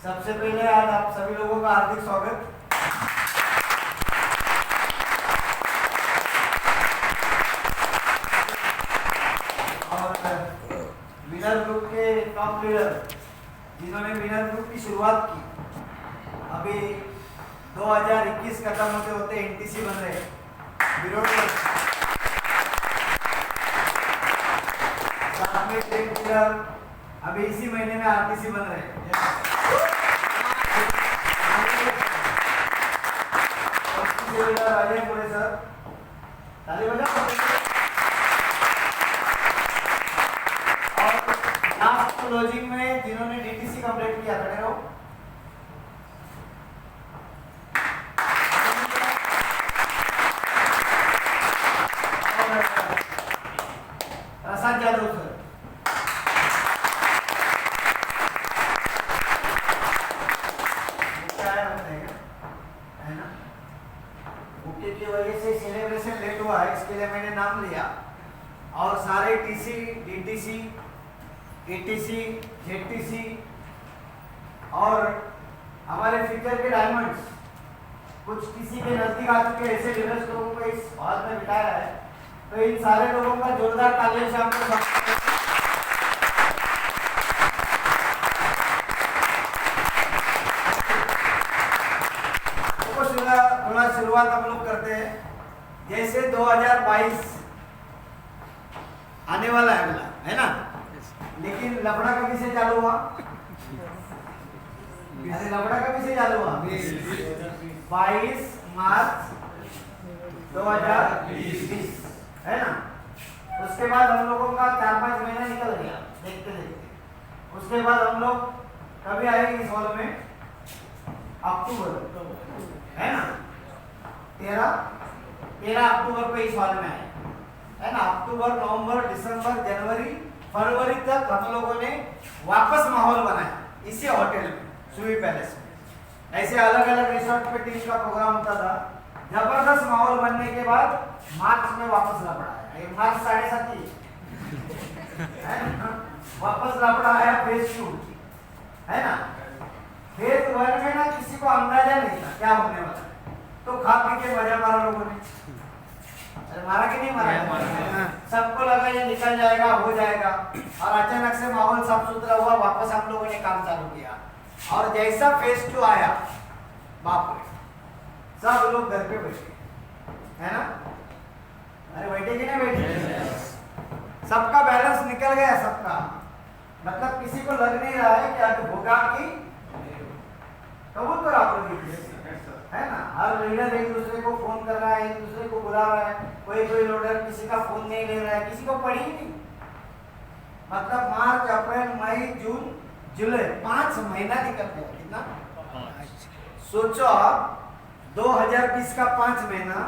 सबसे पहले आज आप सभी लोगों का हार्दिक स्वागत। और विनर ग्रुप के टॉप लीडर जिन्होंने विनर ग्रुप की शुरुआत की, अभी 2021 खत्म होते होते एनटीसी बन रहे साथ में टेक लीडर अभी इसी महीने में आरटीसी बन रहे हैं। अजय बोले सर ताली बजाओ। और लास्ट क्लोजिंग में जिन्होंने डीटीसी कंप्लीट किया, खड़े रहो। प्रसाद यादव सर, की वजह से सेलिब्रेशन लेट हुआ है, इसके लिए मैंने नाम लिया। और सारे टीसी, डीटीसी, एटीसी, जेटीसी और हमारे फ्यूचर के डायमंड्स कुछ किसी के नजदीक आ चुके ऐसे लीडर्स लोगों को इस हॉल में बिठाया है, तो इन सारे लोगों का जोरदार तालियों से हमको थोड़ा शुरुआत हम लोग करते हैं। जैसे 2022 आने वाला है अगला, है ना? लेकिन लफड़ा कभी से चालू हुआ? अरे लफड़ा कभी से चालू हुआ? 22 मार्च 2020, है ना? उसके बाद हम लोगों का 4-5 महीना निकल गया देखते देखते। उसके बाद हम लोग कभी आएंगे इस हॉल में? अक्टूबर, है ना? 13 अक्टूबर को इस हॉल में आए, है ना? अक्टूबर, नवंबर, दिसंबर, जनवरी, फरवरी तक हम लोगों ने वापस माहौल बनाया इसी होटल में, सुई पैलेस में। ऐसे अलग अलग रिसोर्ट पे टीम का प्रोग्राम होता था। जबरदस्त माहौल बनने के बाद मार्च में वापस लपड़ा आया, मार्च 7.5 वापस लपड़ा आया फेज 2, है ना? फेज 1 में ना किसी को अंदाजा नहीं था क्या होने वाला, तो खा पी के मजा मारा लोगों ने। अरे मारा कि नहीं मारा? सबको लगा ये निकल जाएगा, हो जाएगा, और अचानक से माहौल साफ सुथरा हुआ, वापस हम लोगों ने काम चालू किया। और जैसा फेज 2 आया, बाप रे, सब लोग घर पे बैठे, है ना? अरे बैठे कि नहीं बैठे? सबका बैलेंस निकल गया, सबका। मतलब किसी को लग नहीं रहा है कि अब होगा कि कबूतर आप लोग, है ना? हर लीडर एक दूसरे को फोन कर रहा है, एक दूसरे को बुला रहा है, कोई लोडर किसी का फोन नहीं ले रहा है, किसी को पड़ी ही नहीं। मतलब मार्च, अप्रैल, मई, जून, जुलाई 5 महीना निकल गया। कितना सोचो आप, 2020 का 5 महीना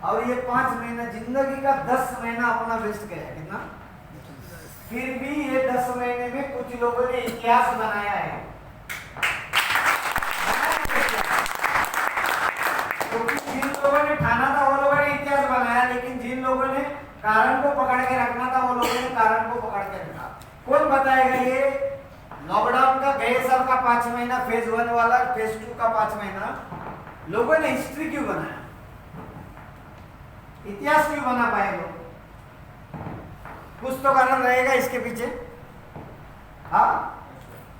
और ये 5 महीना जिंदगी का 10 महीना अपना वेस्ट किया है कितना। फिर भी ये 10 महीने में कुछ लोगों ने इतिहास बनाया है। क्योंकि जिन लोगों ने ठाना था वो लोगों ने इतिहास बनाया, लेकिन जिन लोगों ने कारण को पकड़ के रखना था वो लोगों ने कारण को पकड़ के रखा। कौन बताएगा ये लॉकडाउन का गए साल का 5 महीना फेज 1 वाला, फेज 2 का 5 महीना लोगों ने हिस्ट्री क्यों बनाया, इतिहास क्यों बना पाए लोग? कुछ तो कारण रहेगा इसके पीछे। हाँ,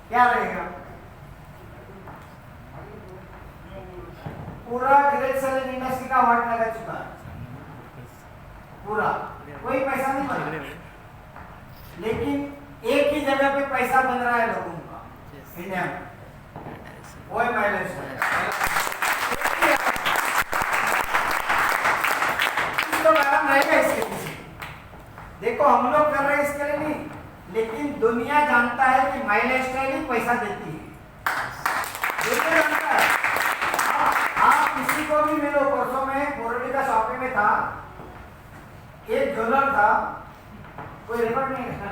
क्या रहेगा? पूरा डायरेक्शन इंडस्ट्री का वाट लगा चुका है, पूरा कोई पैसा नहीं बना, लेकिन एक ही जगह पे पैसा बन रहा है लोगों का इंडिया में, वो है माइलेज। तो कारण रहेगा इसके पीछे। देखो हम लोग कर रहे हैं इसके लिए नहीं, लेकिन दुनिया जानता है कि माइलेज स्टाइल ही पैसा देती है। दुनिया जानता है। आप किसी को भी मिलो, परसों में बोरडी का शॉपिंग में था, एक ज्वेलर था, कोई रिकॉर्ड नहीं था,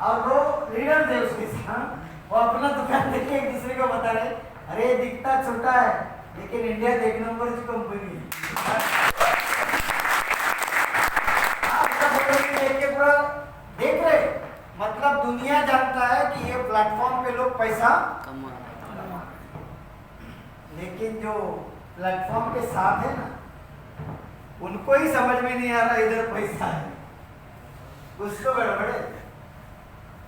और वो लीडर थे उसके साथ, वो अपना दुकान देखे एक दूसरे को बता रहे, अरे दिखता छोटा है लेकिन इंडिया एक नंबर की कंपनी है। देख रहे, मतलब दुनिया जानता है कि ये प्लेटफॉर्म पे लोग पैसा कमा, लेकिन जो प्लेटफॉर्म के साथ है ना, उनको ही समझ में नहीं आ रहा इधर पैसा है, कुछ तो गड़बड़ है।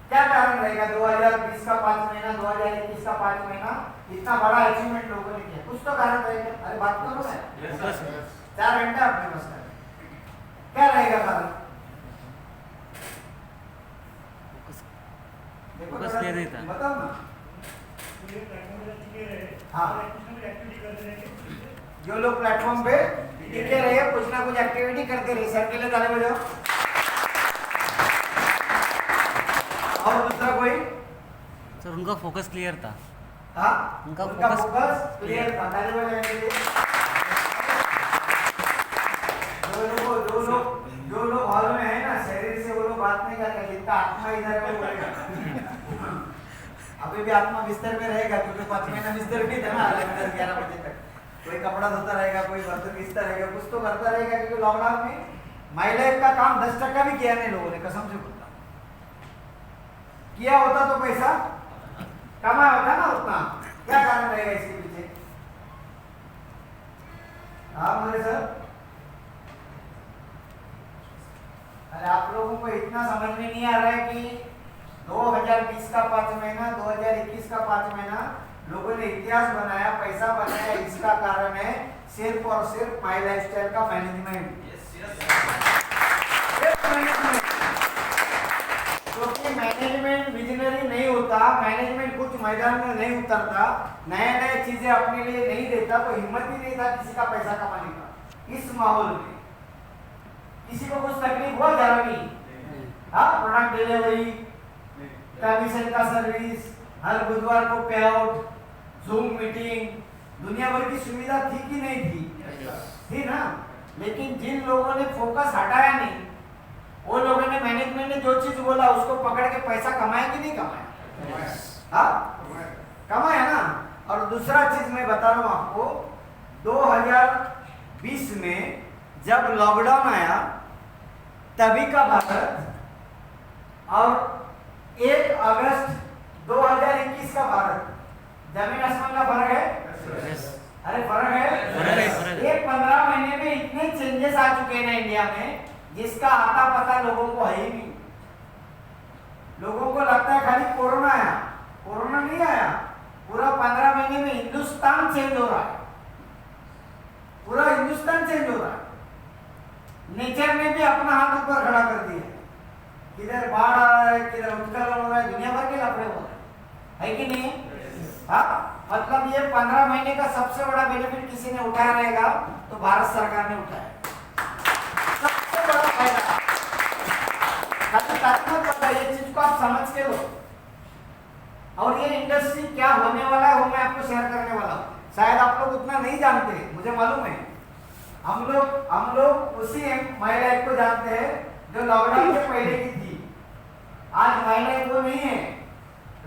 क्या कारण रहेगा 2020 का 5 महीना, 2021 का 5 महीना इतना बड़ा अचीवमेंट लोगों ने किया? कुछ तो कारण रहेगा। अरे बात करो मैं 4 घंटे आपके पास है, क्या रहेगा कारण? बताओ ना। हाँ, जो लोग प्लेटफॉर्म पे टिके रहे, कुछ ना कुछ एक्टिविटी करते रहे, सर के लिए ताली बजाओ। और दूसरा कोई? सर उनका फोकस क्लियर था। हाँ, उनका फोकस क्लियर था, ताली बजाएंगे। जो लोग हॉल में है ना, शरीर से वो लोग बात नहीं करते, जिनका आत्मा इधर में बोलेगा। अभी भी आत्मा बिस्तर में रहेगा, क्योंकि 5 महीना बिस्तर भी था ना, 11 बजे तक कोई कपड़ा धोता रहेगा, कोई बर्तन घिसता रहेगा, कुछ तो करता रहेगा, क्योंकि लॉकडाउन में माइलेज का काम 10% भी किया नहीं लोगों ने, कसम से बोलता। किया होता तो पैसा कमाया होता ना उतना। क्या कारण रहेगा इसके पीछे? हाँ बोले सर। अरे आप लोगों को इतना समझ में नहीं आ रहा है कि 2020 का 5 महीना, 2021 का 5 महीना लोगों ने इतिहास बनाया, पैसा बनाया। इसका कारण है सिर्फ और सिर्फ माई लाइफस्टाइल का मैनेजमेंट। क्योंकि मैनेजमेंट विजनरी नहीं होता, मैनेजमेंट कुछ मैदान में नहीं उतरता, नए नए चीजें अपने लिए नहीं देता, तो हिम्मत ही नहीं था किसी का पैसा कमाने का। इस माहौल में किसी को कुछ तकलीफ हुआ जरा भी? हाँ, प्रोडक्ट डिलीवरी, कमीशन का सर्विस, हर बुधवार को पे आउट, जूम मीटिंग, दुनिया भर की सुविधा थी कि नहीं थी? थी ना। लेकिन जिन लोगों ने फोकस हटाया नहीं, वो लोगों ने, मैनेजमेंट ने जो चीज बोला उसको पकड़ के पैसा कमाया कि नहीं कमाया? हाँ, कमाया ना। और दूसरा चीज मैं बता रहा हूं आपको, 2020 में जब लॉकडाउन आया तभी का भारत और 1 अगस्त 2021 का भारत, जमीन आसमान का फर्क है। अरे फर्क है। ये 15 महीने में इतने चेंजेस आ चुके हैं ना इंडिया में, जिसका आता पता लोगों को है ही नहीं। लोगों को लगता है खाली कोरोना आया, कोरोना नहीं आया। पूरा 15 महीने में हिंदुस्तान चेंज हो रहा है, पूरा हिंदुस्तान चेंज हो रहा है। नेचर ने भी अपना हाथ ऊपर खड़ा कर दिया, किधर बाढ़ आ रहा है, किधर उत्कलन हो रहा है, दुनिया भर के लफड़े हो रहे हैं, है कि नहीं? हाँ, मतलब ये 15 महीने का सबसे बड़ा बेनिफिट किसी ने उठाया रहेगा तो भारत सरकार ने उठाया, सबसे बड़ा फायदा। ये चीज को आप समझ के लो। और ये इंडस्ट्री क्या होने वाला है वो मैं आपको शेयर करने वाला हूँ। शायद आप लोग उतना नहीं जानते, मुझे मालूम है। हम लोग उसी महिला एक को जानते हैं जो लॉकडाउन के पहले की थी। आज महिला एक वो नहीं है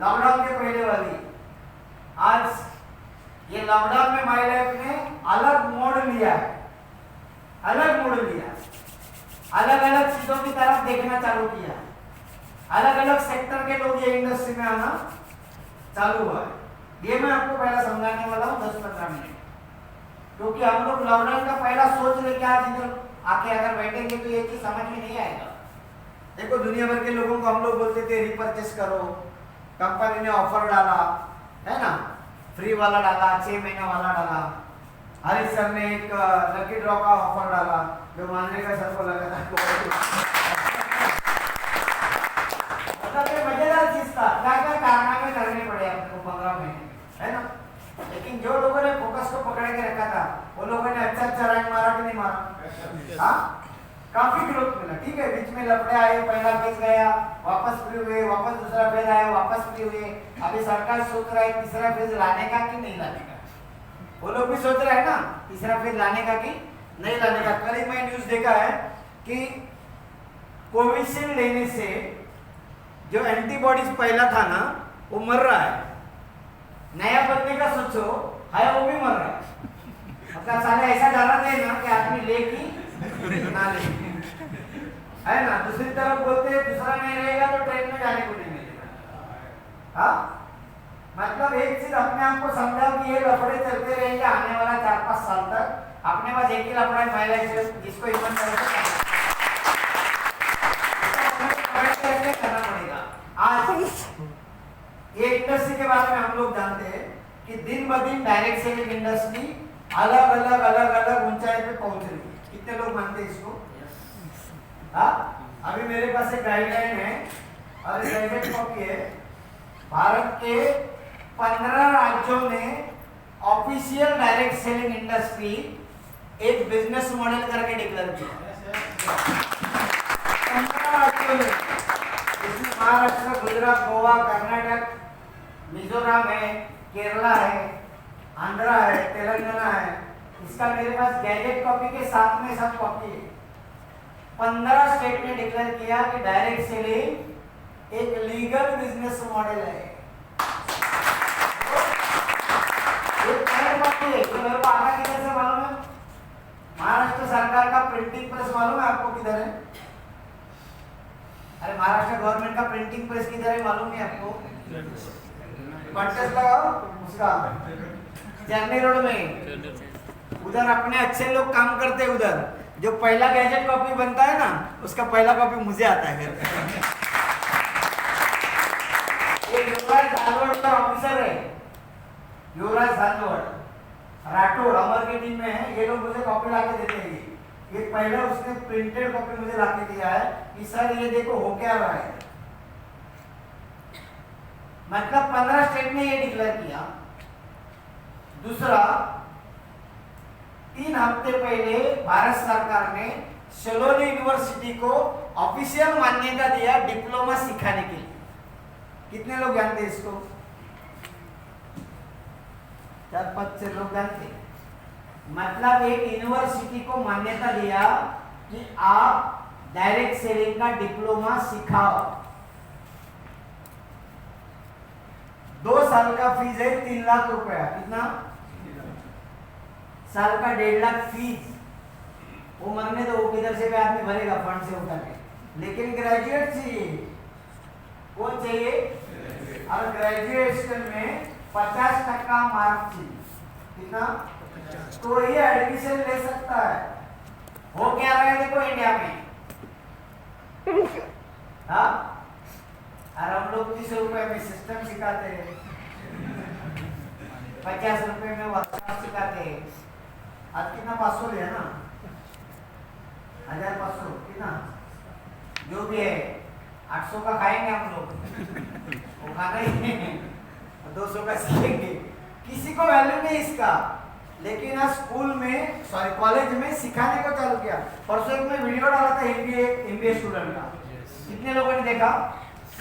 लॉकडाउन के पहले वाली। आज ये लॉकडाउन में महिला ने अलग मोड़ लिया है, अलग मोड़ लिया, अलग अलग चीजों की तरफ देखना चालू किया, अलग अलग सेक्टर के लोग ये इंडस्ट्री में आना चालू हुआ है। ये मैं आपको पहला समझाने वाला हूँ 10-15 मिनट, क्योंकि हम लोग लॉकडाउन का पहला सोच लेके आज इधर आके अगर बैठेंगे तो ये चीज समझ में नहीं आएगा। देखो दुनिया भर के लोगों को हम लोग बोलते थे रिपर्चेस करो, कंपनी ने ऑफर डाला है ना, फ्री वाला डाला, 6 महीना वाला डाला। हरीश सर ने एक लकी ड्रॉ का ऑफर डाला जो मांजरेकर सर को लगा था। मजेदार चीज था, क्या क्या कारनामे करने पड़े आपको 15 महीने, है ना। लेकिन जो लोगों ने फोकस को पकड़ के रखा था वो लोगों ने अच्छा रैंक मारा कि नहीं मारा? हाँ, काफी ग्रोथ मिला। ठीक है, बीच में लफड़े आए, पहला फेज गया, वापस फ्री हुए, वापस दूसरा फेज आया, वापस फ्री हुए। अभी सरकार सोच रहा है तीसरा फेज लाने का कि नहीं लाने का। वो लोग भी सोच रहे हैं ना तीसरा फेज लाने का कि नहीं लाने का। कल ही मैं न्यूज देखा है कि कोविशील्ड लेने से जो एंटीबॉडीज पहला था ना वो मर रहा है, नया बनने का सोचो है वो भी मर रहा है। मतलब साले ऐसा डाला दे ना कि आदमी ले कि ना ले, है ना। दूसरी तरफ बोलते हैं दूसरा नहीं रहेगा तो ट्रेन में जाने को नहीं मिलेगा। हाँ, मतलब एक चीज अपने आप को समझाओ कि ये लफड़े चलते रहेंगे आने वाला 4-5 साल तक। अपने पास एक ही लफड़ा है महिला जिसको ईमानदारी से करना पड़ेगा। आज ये इंडस्ट्री के बारे में हम लोग जानते हैं कि दिन ब दिन डायरेक्ट सेलिंग इंडस्ट्री अलग अलग ऊंचाई पे पहुंच रही है। कितने लोग मानते हैं इसको? हाँ, अभी मेरे पास एक गाइडलाइन है और गाइडलाइन कॉपी है। भारत के 15 राज्यों में ऑफिशियल डायरेक्ट सेलिंग इंडस्ट्री एक बिजनेस मॉडल करके डिक्लेयर किया। 15 राज्यों में, इसमें महाराष्ट्र, गुजरात, गोवा, कर्नाटक, मिजोरम है, केरला है, आंध्रा है, तेलंगाना है। इसका मेरे पास गैजेट कॉपी के साथ में सब कॉपी है। 15 स्टेट ने डिक्लेयर किया कि डायरेक्ट सेलिंग एक लीगल बिजनेस मॉडल है। मेरे को आना किधर से मालूम है? महाराष्ट्र सरकार का प्रिंटिंग प्रेस मालूम है आपको किधर है? अरे महाराष्ट्र गवर्नमेंट का प्रिंटिंग प्रेस किधर है मालूम नहीं आपको? कॉन्टेस्ट लगाओ उसका, जर्नी रोड में। उधर अपने अच्छे लोग काम करते हैं। उधर जो पहला गैजेट कॉपी बनता है ना उसका पहला कॉपी मुझे आता है घर पे। ये युवराज धानवड़ का ऑफिसर है, युवराज धानवड़ राठौड़ अमर की टीम में है। ये लोग मुझे कॉपी ला के देते हैं। ये पहले उसने प्रिंटेड कॉपी मुझे ला के दिया है कि सर ये देखो हो क्या रहा है। मतलब 15 स्टेट ने ये डिक्लेयर किया। दूसरा, 3 हफ्ते पहले भारत सरकार ने शेलोनी यूनिवर्सिटी को ऑफिशियल मान्यता दिया डिप्लोमा सिखाने के लिए। कितने लोग जानते हैं इसको? 4-5 लोग जानते हैं। मतलब एक यूनिवर्सिटी को मान्यता दिया कि आप डायरेक्ट सेलिंग का डिप्लोमा सिखाओ। 2 साल का फीस है 3 लाख रुपया। कितना? साल का 1.5 लाख फीस। वो मरने तो वो किधर से भी आदमी भरेगा फंड से उठा के। लेकिन ग्रेजुएट चाहिए। कौन चाहिए? और ग्रेजुएशन में 50% मार्क चाहिए। कितना? तो ये एडमिशन ले सकता है। हो क्या रहा है देखो इंडिया में। हाँ, और हम लोग 30 रुपए में सिस्टम सिखाते हैं, 50 रुपए में वर्कशॉप सिखाते हैं। आज कितना 500 लिया ना, 1500 कितना जो भी है 800 का खाएंगे हम लोग। वो खाना ही है, 200 का सीखेंगे। किसी को वैल्यू नहीं इसका, लेकिन आज स्कूल में कॉलेज में सिखाने को चालू किया। परसों एक मैं वीडियो डाला था एमबीए स्टूडेंट का। कितने लोगों ने देखा?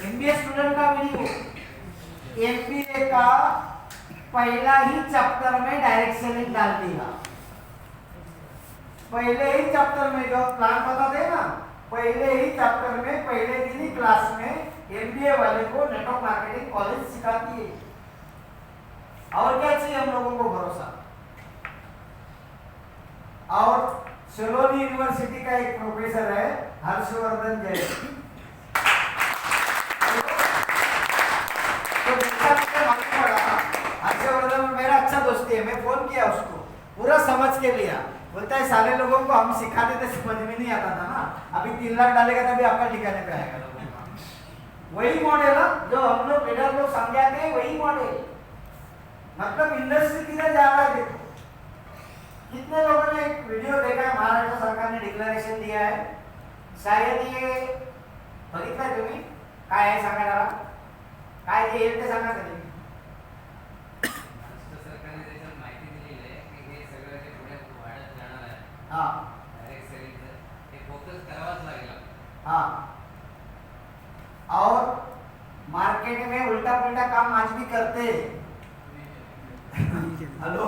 एमबीए स्टूडेंट का वीडियो। एमबीए का पहला ही चैप्टर में डायरेक्ट सेलिंग डाल दिया। पहले ही चैप्टर में जो प्लान बताते ना, पहले ही चैप्टर में पहले दिन ही क्लास में एमबीए वाले को नेटवर्क मार्केटिंग कॉलेज सिखाती है। और क्या चाहिए हम लोगों को? भरोसा। और सिलोनी यूनिवर्सिटी का एक प्रोफेसर है हर्षवर्धन जैन, तो देखा मुझे मालूम पड़ा हर्षवर्धन मेरा अच्छा दोस्ती है, मैं फोन किया उसको, पूरा समझ के लिया। बोलता है सारे लोगों को हम सिखाते थे, समझ में नहीं आता था ना, अभी 3 लाख डालेगा तभी आपका ठिकाने पे आएगा लोगों का। वही मॉडल है जो हम लोग लीडर लोग समझाते हैं, वही मॉडल। मतलब इंडस्ट्री किधर जा रहा है देखो। कितने लोगों ने एक वीडियो देखा है, महाराष्ट्र सरकार ने डिक्लेरेशन दिया है, शायद ये बघितलं तुम्ही काय आहे सांगा जरा, काय जे येईल ते सांगा कधी। महाराष्ट्र सरकारने त्याच्यात माहिती दिलेली आहे की हे सगळं जे पुढे वाढत जाणार आहे, हाँ डायरेक्ट सेलिंगचं ते फोकस करावाच लागेल। हाँ, और मार्केट में उल्टा पुल्टा काम आज भी करते हैं। हेलो,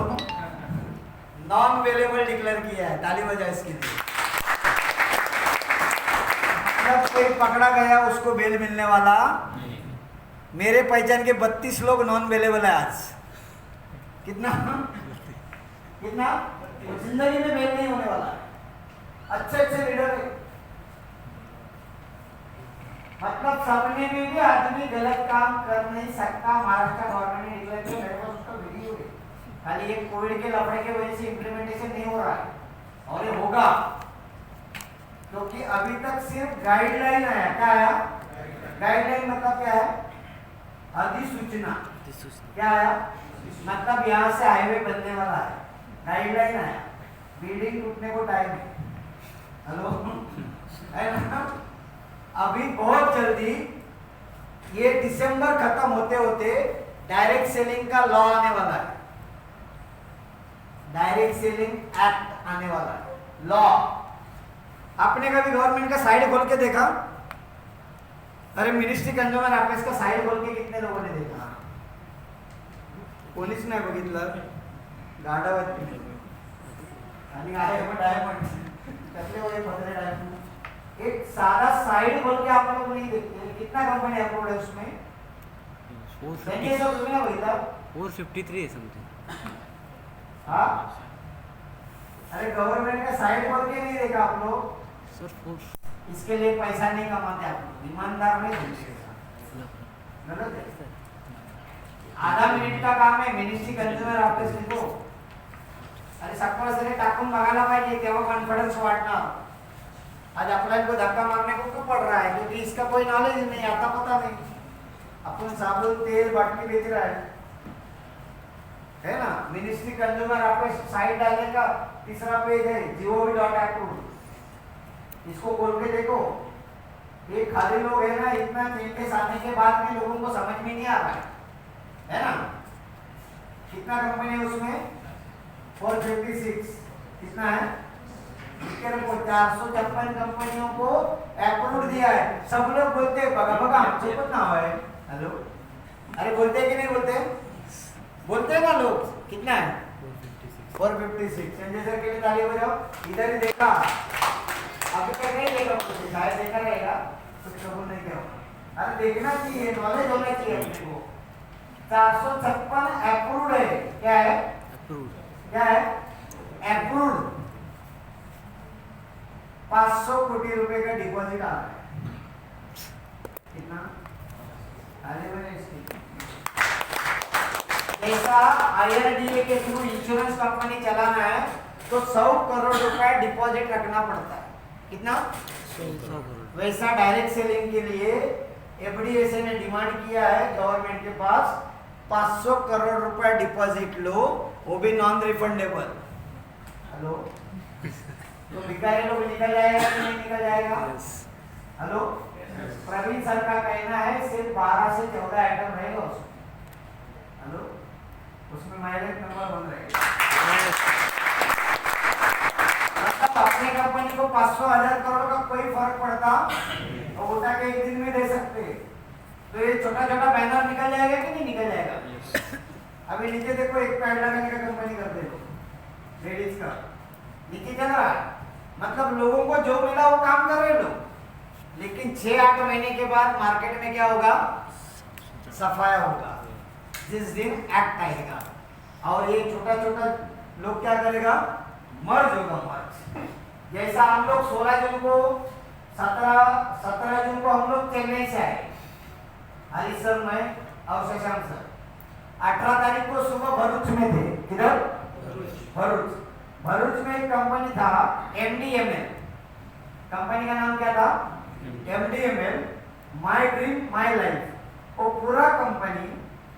नॉन अवेलेबल डिक्लेयर किया है, ताली बजाओ इसके लिए। जब कोई पकड़ा गया उसको बेल मिलने वाला, मेरे पहचान के 32 लोग नॉन अवेलेबल है आज। कितना कितना? जिंदगी में बेल नहीं होने वाला। अच्छे अच्छे लीडर है, मतलब सपने में भी आदमी गलत काम कर नहीं सकता। महाराष्ट्र गवर्नमेंट ने डिक्लेयर किया, मेरे पास उसका वीडियो है। खाली एक कोविड के लफड़े की वजह से इम्प्लीमेंटेशन नहीं हो रहा है, और ये होगा, क्योंकि अभी तक सिर्फ गाइडलाइन आया। क्या आया? गाइडलाइन मतलब क्या है? अधिसूचना। क्या आया? मतलब यहाँ से हाईवे बनने वाला है, गाइडलाइन आया। बिल्डिंग टूटने को टाइम है। हेलो, है ना? अभी बहुत जल्दी ये दिसंबर खत्म होते होते डायरेक्ट सेलिंग का लॉ आने वाला है, डायरेक्ट सेलिंग एक्ट आने वाला है, लॉ। आपने कभी गवर्नमेंट का साइड खोल के देखा? अरे मिनिस्ट्री कंज्यूमर अफेयर्स का साइड खोल के कितने लोगों ने देखा? कोणीच नाही बघितलं, गाढवत आणि आहे पण डायमंड कसले वगैरे पत्रे डायमंड। एक सादा साइड खोल के आप लोग नहीं देखते। कितना कंपनी अप्रूव्ड है उसमें? 453 है समथिंग। हाँ, अरे गवर्नमेंट का साइड खोल के नहीं देखा आप लोग? सर इसके लिए पैसा नहीं कमाते आप लोग, ईमानदार नहीं होते। गलत है। आधा मिनिट का काम है, मिनिस्ट्री कंज्यूमर ऑफिस लिखो। अरे सकाळ सकाळी टाकून बघायला पाहिजे, तेव्हा कॉन्फिडेंस वाढणार। आज अपलाइन को धक्का मारने को क्यों पड़ रहा है? क्योंकि इसका कोई नॉलेज नहीं, आता पता नहीं। अपन साबुन तेल बाटली बेच रहा है ना? मिनिस्ट्री कंज्यूमर ऑफिस साइट डालने का तीसरा पेज है, gov.approved। इसको खोल के देखो। ये खाली लोग है ना, इतना चेंजेस आने के बाद भी लोगों को समझ में नहीं आ रहा है ना? कितना कंपनी है उसमें? 456। कितना है? 456 कंपनियों को अप्रूव दिया है। सब लोग बोलते हैं बगा बगा हमसे कुछ ना है। हेलो, अरे बोलते हैं कि नहीं बोलते? बोलते हैं ना लोग। कितना है? 456। संजय सर के लिए ताली बजाओ। इधर ही देखा, अभी तक नहीं देखा, कुछ शायद देखा रहेगा, कुछ कबूल नहीं किया। अरे देखना चाहिए, नॉलेज होना चाहिए अपने को। 456 अप्रूव्ड है। क्या है? क्या है? अप्रूव्ड। 500 कोटी रुपए का डिपॉजिट आ रहा है। कितना? ऐसा IRDA के थ्रू इंश्योरेंस कंपनी चलाना है तो 100 करोड़ रुपए डिपॉजिट रखना पड़ता है। कितना? 100 करोड़। वैसा डायरेक्ट सेलिंग के लिए FDSA ने डिमांड किया है गवर्नमेंट के पास, 500 करोड़ रुपए डिपॉजिट लो, वो भी नॉन रिफंडेबल। हेलो, तो भिखारी लोग निकल जाएगा कि नहीं निकल जाएगा? हेलो, प्रवीण सर का कहना है सिर्फ 12 से 14 आइटम रहेगा उसमें। हेलो, उसमें माइलेज नंबर 1 रहेगा। मतलब अपनी कंपनी को 500,000 करोड़ का कोई फर्क पड़ता तो उठा के एक दिन में दे सकते। तो ये छोटा छोटा बैनर निकल जाएगा कि नहीं निकल जाएगा? अभी नीचे देखो एक पैड लगाने का कंपनी करते हैं लेडीज का, नीचे चल रहा है। मतलब लोगों को जो मिला वो काम कर रहे लोग, लेकिन 6-8 महीने के बाद मार्केट में क्या होगा, सफाया होगा जिस दिन एक्ट आएगा। और ये छोटा छोटा लोग क्या करेगा, मर्ज होगा मर्ज। जैसा हम लोग 16 जून को 17 जून को हम लोग चेन्नई से आए, हरीश सर, मैं और शशांक सर। 18 तारीख को सुबह भरूच में थे। किधर? भरूच में एक कंपनी था MDML, कंपनी का नाम क्या था? MDML, my dream my life. वो पूरा कंपनी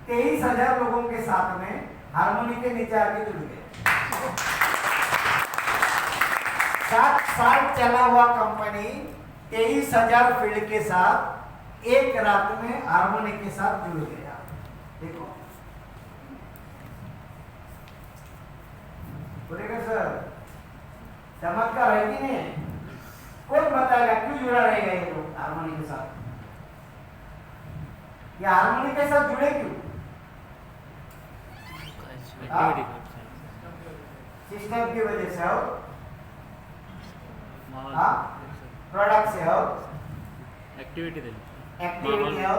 23,000 लोगों के साथ में हारमोनी के नीचे आके जुड़ गए। 7 साल चला हुआ कंपनी 23,000 फील्ड के साथ एक रात में हारमोनी के साथ जुड़ गया। देखो बोलेगा सर चमत्कार है कि नहीं? कौन बताएगा क्यों जुड़ा रहेगा ये लोग हारमोनी के साथ? ये हारमोनी के साथ जुड़े क्यों? सिस्टम की वजह से हो, प्रोडक्ट से हो, एक्टिविटी हो।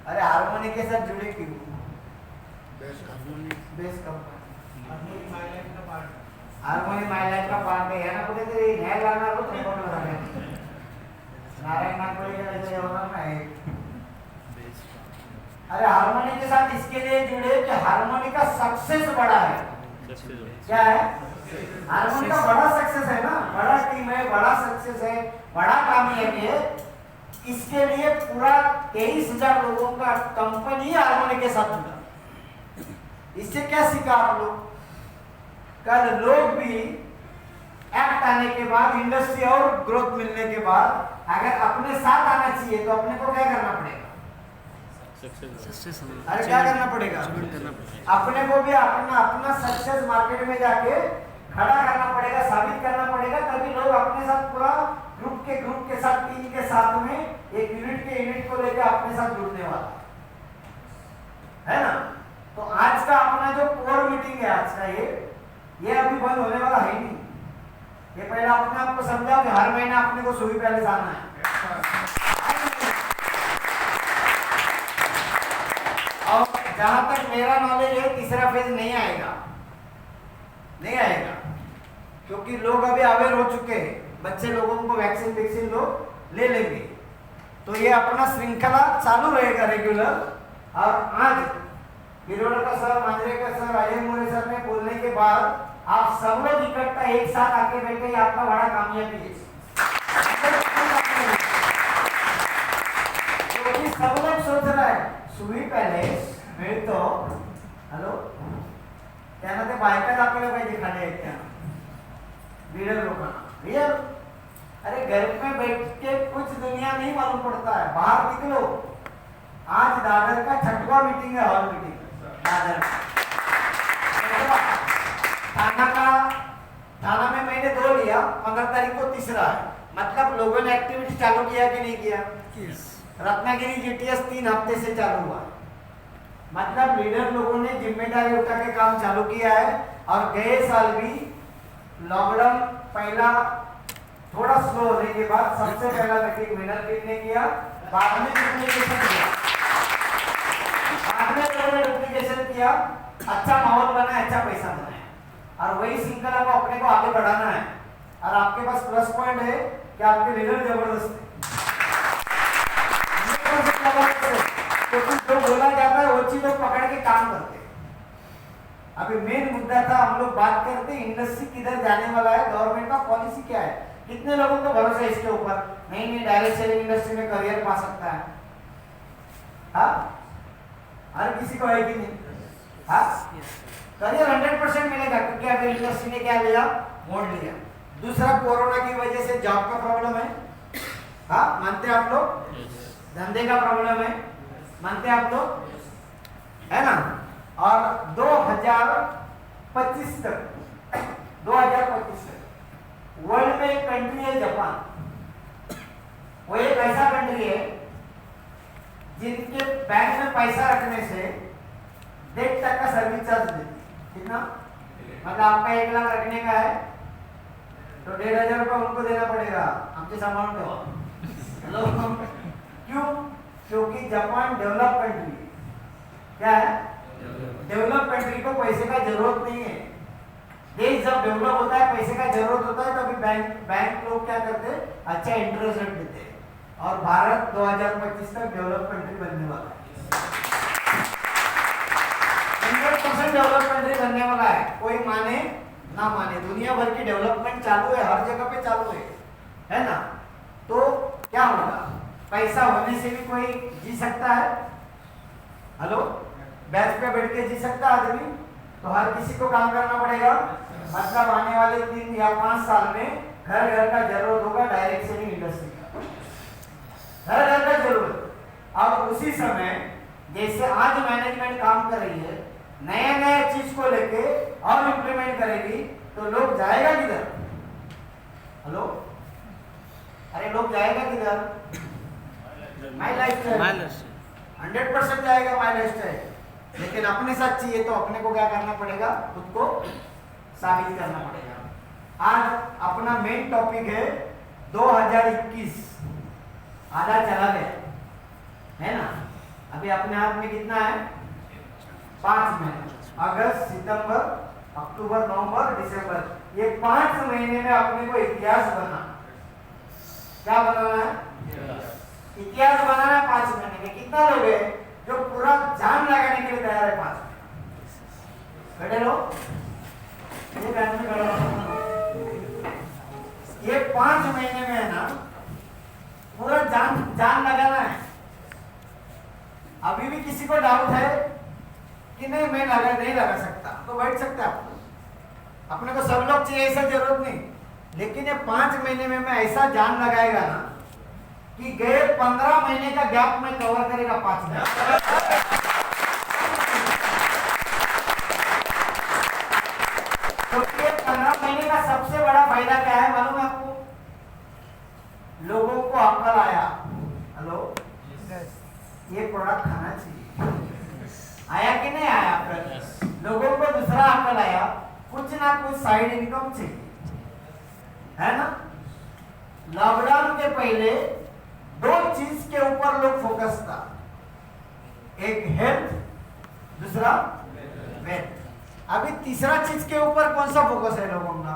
अरे हारमोनी के साथ जुड़े क्यों? Base company harmony my life का पार्ट है ना, कुठेतरी न्याय लागणार होतं नारायण नागपुरी होणार नाही। अरे हारमोनी के साथ इसके लिए जुड़े कि हारमोनी का सक्सेस बड़ा है। क्या है? हारमोनी का बड़ा सक्सेस है ना, बड़ा टीम है, बड़ा सक्सेस है, बड़ा कामयाबी है। इसके लिए पूरा 23,000 लोगों का कंपनी हारमोनी के साथ जुड़ा। इससे क्या सीखा आप लोग? कल लोग भी एक्ट आने के बाद, इंडस्ट्री और ग्रोथ मिलने के बाद अगर अपने साथ आना चाहिए तो अपने को क्या करना पड़ेगा? अरे क्या करना पड़ेगा? अपने को भी अपना सक्सेस मार्केट में जाके खड़ा करना पड़ेगा, साबित करना पड़ेगा। तभी लोग अपने साथ पूरा ग्रुप के साथ, टीम के साथ में, एक यूनिट को लेकर अपने साथ जुड़ने वाला है ना। तो आज का अपना जो कोर मीटिंग है आज का, ये अभी बंद होने वाला है नहीं। ये पहले अपने आप को समझाओ कि हर महीना अपने को सुई पहले जाना है। और जहां तक मेरा नॉलेज है तीसरा फेज नहीं आएगा, क्योंकि लोग अभी अवेयर हो चुके हैं, बच्चे लोगों को वैक्सीन लोग ले लेंगे। तो ये अपना श्रृंखला चालू रहेगा रेगुलर। और आज बिरोड़ा सर, मांजरेकर सर, अजय मोरे सर ने बोलने के बाद आप सब लोग इकट्ठा एक साथ आके बैठे, ये आपका बड़ा कामयाबी है। क्योंकि सब लोग सोच रहा है सुई पॅलेस मिळतो, हॅलो त्यांना ते बायका दाखवल्या पाहिजे खाली आहेत त्या लीडर लोकांना। रियल अरे घर में बैठ के कुछ दुनिया नहीं मालूम पड़ता है, बाहर निकलो। आज दादर का 6वां मीटिंग है, हॉल मीटिंग दादर थाना में मैंने 2 लिया, 15 तारीख को तीसरा है। मतलब लोगों ने एक्टिविटी चालू किया कि नहीं किया? रत्नागिरी GTS 3 हफ्ते से चालू हुआ। मतलब लीडर लोगों ने जिम्मेदारी उठा के काम चालू किया है। और गए साल भी लॉकडाउन पहला थोड़ा स्लो होने के बाद सबसे पहला मीटिंग विनर टीम ने किया, बाद में डुप्लीकेशन किया, अच्छा माहौल बना, अच्छा पैसा बना। और वही श्रृंखला को अपने को आगे बढ़ाना है। और आपके पास प्लस पॉइंट है कि आपके लीडर जबरदस्त है। क्योंकि जो बोला जाता है वो चीज लोग पकड़ के काम करते हैं। अभी मेन मुद्दा था, हम लोग बात करते हैं इंडस्ट्री किधर जाने वाला है, गवर्नमेंट का पॉलिसी क्या है, कितने लोगों को भरोसा है इसके ऊपर? नहीं डायरेक्ट सेलिंग इंडस्ट्री में करियर पा सकता है। हाँ, हर किसी को है कि नहीं? हाँ, करियर 100% मिलेगा, क्योंकि अभी इंडस्ट्री ने क्या लिया, मोड़ लिया। दूसरा, कोरोना की वजह से जॉब का प्रॉब्लम है। हाँ, मानते आप लोग? धंधे का प्रॉब्लम है, मानते आप लोग? है ना। और 2025 तक वर्ल्ड में एक कंट्री है जापान। वो एक ऐसा कंट्री है जिनके बैंक में पैसा रखने से 1.5% सर्विस चार्ज देती है। कितना? मतलब आपका 1 लाख रखने का है तो 1,500 रुपये उनको देना पड़ेगा, आमचे अमाउंट है। हेलो, क्यों? क्योंकि जापान डेवलप कंट्री है। क्या है? डेवलप कंट्री को पैसे का जरूरत नहीं है। देश जब डेवलप होता है, पैसे का जरूरत होता है, तभी बैंक लोग क्या करते हैं? अच्छा इंटरेस्ट रेट देते हैं। और भारत 2025 तक डेवलप कंट्री बनने वाला है। 100% डेवलप कंट्री बनने वाला है। कोई माने ना माने, दुनिया भर की डेवलपमेंट चालू है, हर जगह पे चालू है ना? तो क्या होगा? पैसा होने से भी कोई जी सकता है? हेलो, बेंच पे बैठ के जी सकता आदमी? तो हर किसी को काम करना पड़ेगा। मतलब आने वाले 3 या 5 साल में घर घर का जरूरत होगा डायरेक्ट सेलिंग इंडस्ट्री का, घर घर का जरूरत। और उसी समय जैसे आज मैनेजमेंट काम कर रही है, नया नया चीज को लेके और इम्प्लीमेंट करेगी, तो लोग जाएगा किधर? हेलो, अरे लोग जाएगा किधर? माई लाइफस्टाइल 100% जाएगा माई लाइफस्टाइल। लेकिन अपने साथ चाहिए तो अपने को क्या करना पड़ेगा? खुद को साबित करना पड़ेगा। आज अपना मेन टॉपिक है 2021, आधा चला गया है ना? अभी अपने हाथ में कितना है? 5 महीने, अगस्त, सितंबर, अक्टूबर, नवंबर, दिसंबर, ये 5 महीने में अपने को इतिहास बना। क्या बनाना है? इतिहास बनाना है 5 महीने में। कितना लोग है जो पूरा जान लगाने के लिए तैयार है? 5 महीने खड़े लो, ये बैठ में खड़े लो। ये 5 महीने में है ना, पूरा जान लगाना है। अभी भी किसी को डाउट है कि नहीं मैं नहीं लगा सकता, तो बैठ सकते आप। अपने को सब लोग चाहिए ऐसा जरूरत नहीं, लेकिन ये 5 महीने में मैं ऐसा जान लगाएगा ना कि गए 15 महीने का गैप में कवर करेगा 5 महीने। तो ये 15 महीने का सबसे बड़ा फायदा क्या है मालूम है आपको? लोगों को अक्ल आया। हेलो, ये प्रोडक्ट खाना चाहिए, आया कि नहीं आया अक्ल? लोगों को दूसरा अक्ल आया, कुछ ना कुछ साइड इनकम चाहिए, है ना? लॉकडाउन के पहले 2 चीज के ऊपर लोग फोकस था, एक हेल्थ, दूसरा वेल्थ। अभी तीसरा चीज के ऊपर कौन सा फोकस है लोगों का?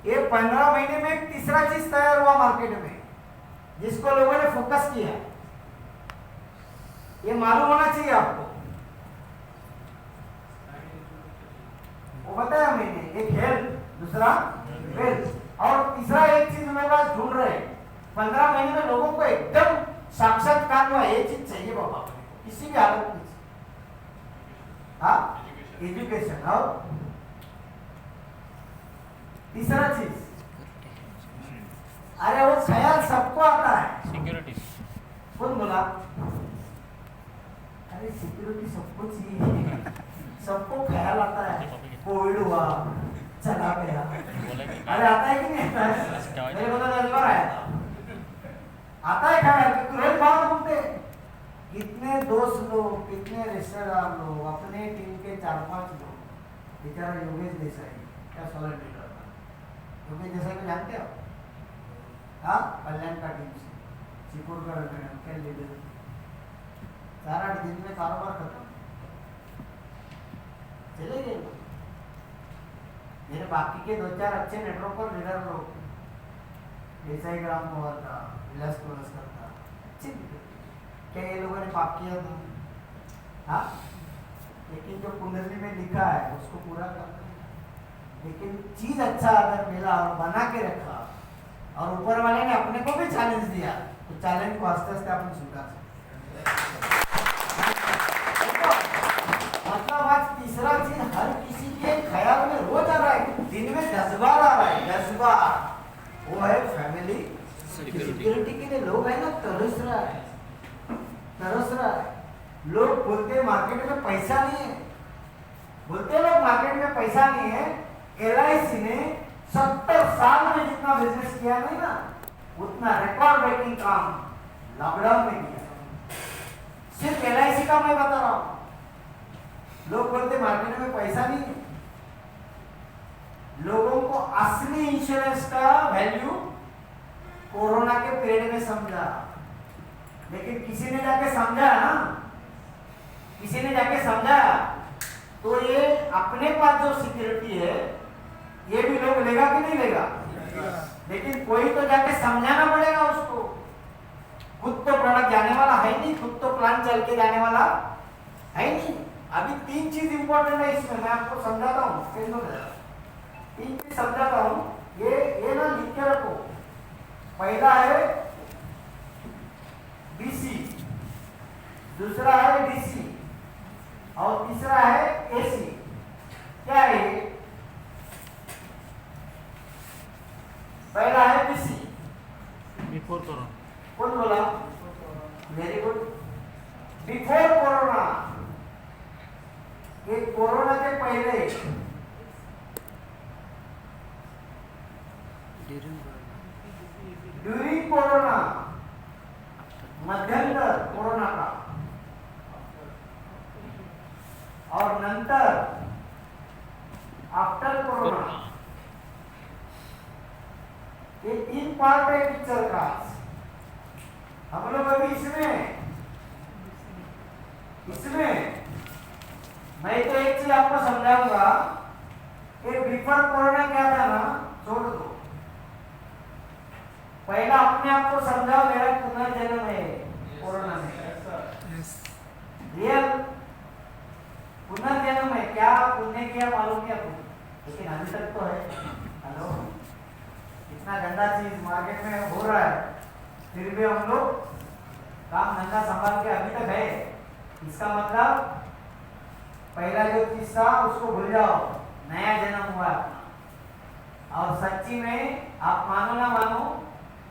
ये 15 महीने में एक तीसरा चीज तैयार हुआ मार्केट में, जिसको लोगों ने फोकस किया। ये मालूम होना चाहिए आपको। वो बताया मैंने, एक हेल्थ, दूसरा वेल्थ, और तीसरा एक चीज मेरे पास ढूंढ रहे हैं। 15 महीने में लोगों को एकदम साक्षात्कार हुआ, ये चीज चाहिए बाबा, किसी भी हालत में। हाँ, एजुकेशन। और तीसरा चीज, अरे वो ख्याल सबको आता है, सिक्योरिटी। कौन बोला? अरे सिक्योरिटी सबको चाहिए, सबको ख्याल आता है। कोविड हुआ, चला गया, अरे आता है कि नहीं आता है? मेरे को तो 10 बार आया था। आता है ख्याल, तुरंत बाहर घूमते। कितने दोस्त लोग, कितने रिश्तेदार लोग, अपने टीम के 4-5 लोग, बेचारा योगेश देसाई क्या सॉलिड लीडर था। योगेश देसाई को जानते हो? हाँ, कल्याण का टीम से चिपुरगढ़ में क्या लीडर, 4-8 दिन में कारोबार खत्म, चले गए। मेरे बाकी के 2-4 अच्छे नेटवर्क लीडर लोग, देसाई ग्राम मोहर था, विलास कोलस्कर था, अच्छे लीडर। क्या ये लोगों ने पाप किया था? हाँ, लेकिन जो कुंडली में लिखा है उसको पूरा करना। लेकिन चीज अच्छा अगर मिला और बना के रखा, और ऊपर वाले ने अपने को भी चैलेंज दिया, तो चैलेंज को आस्ते आस्ते अपन स्वीकार सकते। मतलब आज तीसरा चीज हर किसी के ख्याल में रोज आ रहा है, दिन में 10 बार आ रहा है, 10 बार। वो है फैमिली सिक्योरिटी के लिए। लोग है ना तरस रहा है। लोग बोलते मार्केट में पैसा नहीं है, बोलते लोग मार्केट में पैसा नहीं है। LIC ने 70 साल में जितना बिजनेस किया नहीं ना, उतना रिकॉर्ड ब्रेकिंग काम लॉकडाउन में किया। सिर्फ LIC का मैं बता रहा हूं। लोग बोलते मार्केट में पैसा नहीं है। लोगों को असली इंश्योरेंस का वैल्यू कोरोना के पीरियड में समझा, लेकिन किसी ने जाके समझा ना, किसी ने जाके समझा तो ये अपने पास जो सिक्योरिटी है ये भी लोग लेगा कि नहीं लेगा? लेकिन कोई तो जाके समझाना पड़ेगा उसको। खुद तो प्रोडक्ट जाने वाला है नहीं, खुद तो प्लान चल के जाने वाला है नहीं। अभी 3 चीज इंपॉर्टेंट है इसमें, मैं आपको समझाता हूँ। 3 चीज समझाता हूँ, ये ना लिख के रखो। पहला है DC, दूसरा है DC और तीसरा है AC। क्या है ये? पहला है DC। Before corona. कौन बोला? Very good. बिफोर कोरोना, ये कोरोना के पहले, ड्यूरिंग कोरोना, मध्यंतर कोरोना का और नंतर आफ्टर कोरोना। ये 3 पार्ट है पिक्चर का। हम लोग अभी इसमें मैं तो एक चीज आपको समझाऊंगा कि बिफोर कोरोना क्या था ना, छोड़ दो। पहला अपने आप को समझाओ, मेरा पुनर्जन्म है कोरोना में। रियल पुनर्जन्म है। क्या पुण्य किया मालूम नहीं आपको, लेकिन अभी तक तो है। हेलो, इतना गंदा चीज मार्केट में हो रहा है, फिर भी हम लोग काम धंधा संभाल के अभी तक है। इसका मतलब पहला जो चीज था उसको भूल जाओ, नया जन्म हुआ अपना। और सच्ची में आप मानो ना मानो,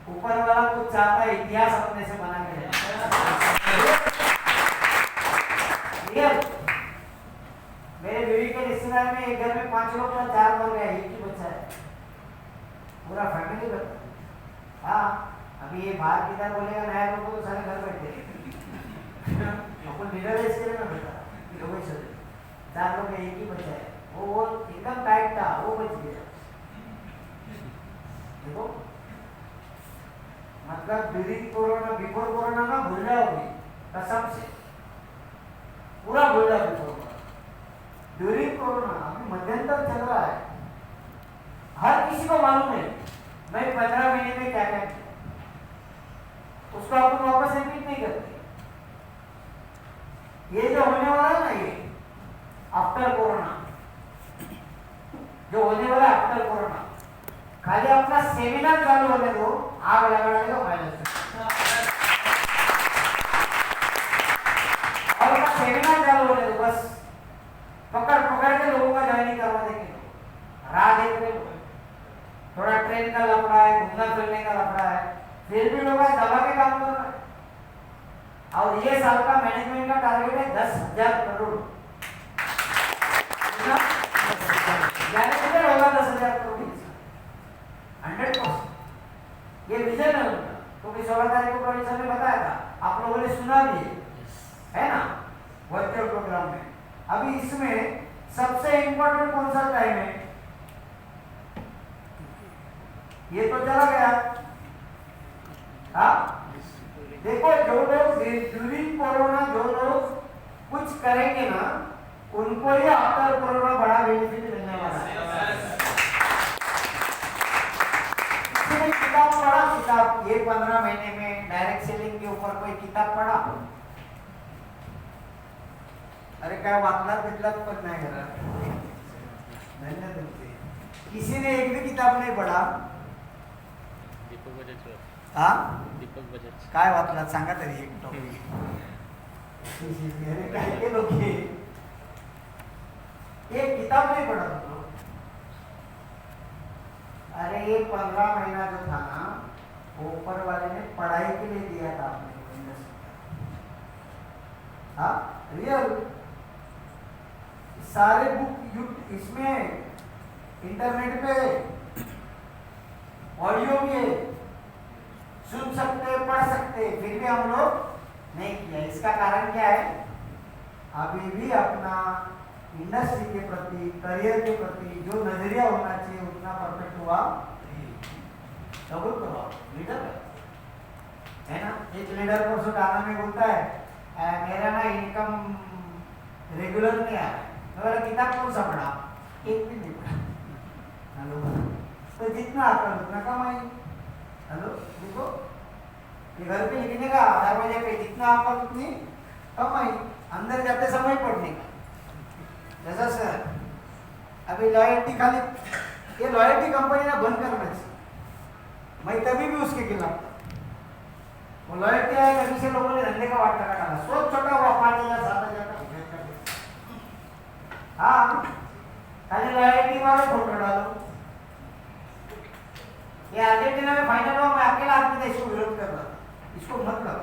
ऊपर वाला कुछ चाहता है इतिहास अपने से बना के रियल। मेरे बीवी के रिश्तेदार में एक घर में 5 लोग था, 4 मर गए, एक ही बच्चा है, पूरा फैमिली बच्चा। हाँ, अभी ये बाहर किधर बोलेगा नया लोगों को, तो सारे घर बैठे अपन लीडर है इसके लिए मैं बता 4 लोग एक ही बच्चा है, वो एकदम टाइट था, वो बच गया। देखो मतलब ड्यूरिंग कोरोना, बिफोर कोरोना ना भूल जाओगे कसम से, पूरा भूल जाओगे कोरोना। ड्यूरिंग कोरोना अभी मध्यंतर चल रहा है, हर किसी को मालूम है मैं 15 महीने में क्या क्या किया, उसको अपन वापस रिपीट नहीं करते। ये जो होने वाला है ना, ये आफ्टर कोरोना, जो होने वाला है आफ्टर कोरोना, खाली अपना सेमिनार चालू होने दो, आग लगाने का फायदा। और अपना सेमिनार चालू होने दो, बस पकड़ के लोगों का ज्वाइनिंग करवा देंगे। राह देख रहे हो, थोड़ा ट्रेन का लफड़ा है, घूमना फिरने का लफड़ा है, फिर भी लोग दबा के काम कर रहे हैं। और ये साल का मैनेजमेंट का टारगेट है 10,000 करोड़। होगा 10,000 करोड़, 100%। ये विजन है उनका, क्योंकि 16 तारीख को प्रोड्यूसर ने बताया था, आप लोगों ने सुना भी है ना वर्चुअल प्रोग्राम में। अभी इसमें सबसे इंपॉर्टेंट कौन सा टाइम है? ये तो चला गया। हाँ देखो, जो लोग ड्यूरिंग कोरोना जो लोग कुछ करेंगे ना, उनको ही आफ्टर कोरोना बड़ा बेनिफिट मिलने वाला है। किताब पढ़ा, किताब ये 15 महीने में डायरेक्ट सेलिंग के ऊपर कोई किताब पढ़ा? अरे काय वाचलात भेटलात पण नाही घरात, धन्यवाद तुमचे। किसी ने एक भी किताब नहीं पढ़ा? दीपक बजाज। हाँ, दीपक बजाज काय वाचलात सांगा तरी एक टॉपिक। काय के लोग एक किताब नहीं पढ़ा तुम लोग? अरे ये 15 महीना जो था ना, वो ऊपर वाले ने पढ़ाई के लिए दिया था आपने। हाँ रियल, सारे बुक इसमें इंटरनेट पे ऑडियो भी है, सुन सकते, पढ़ सकते, फिर भी हम लोग नहीं किया। इसका कारण क्या है? अभी भी अपना इंडस्ट्री के प्रति, करियर के प्रति जो नजरिया होना चाहिए उतना परफेक्ट हुआ कबूल करो। लीडर है ना, एक लीडर को सो गाना में बोलता है मेरा ना इनकम रेगुलर नहीं आ रहा है, मेरा किताब कौन सा पढ़ा? एक भी नहीं पढ़ा। हेलो, तो जितना आता उतना कमाई। हेलो देखो, ये घर पे लिखने का दरवाजे पे जितना आपका उतनी कमाई, अंदर जाते समय पढ़ने का। जैसा सर अभी लॉयल्टी खाली, ये लॉयल्टी कंपनी ना बंद करना चाहिए। मैं तभी भी उसके खिलाफ था। वो लॉयल्टी आया कभी से लोगों ने धंधे का वाट लगा डाला। सोच छोटा हुआ 5,000 7,000 का। हाँ, खाली लॉयल्टी वाले फोटो डालो। ये अर्जेंटीना में फाइनल हुआ, मैं अकेला आदमी देश को विरोध कर रहा था। इसको मत करो।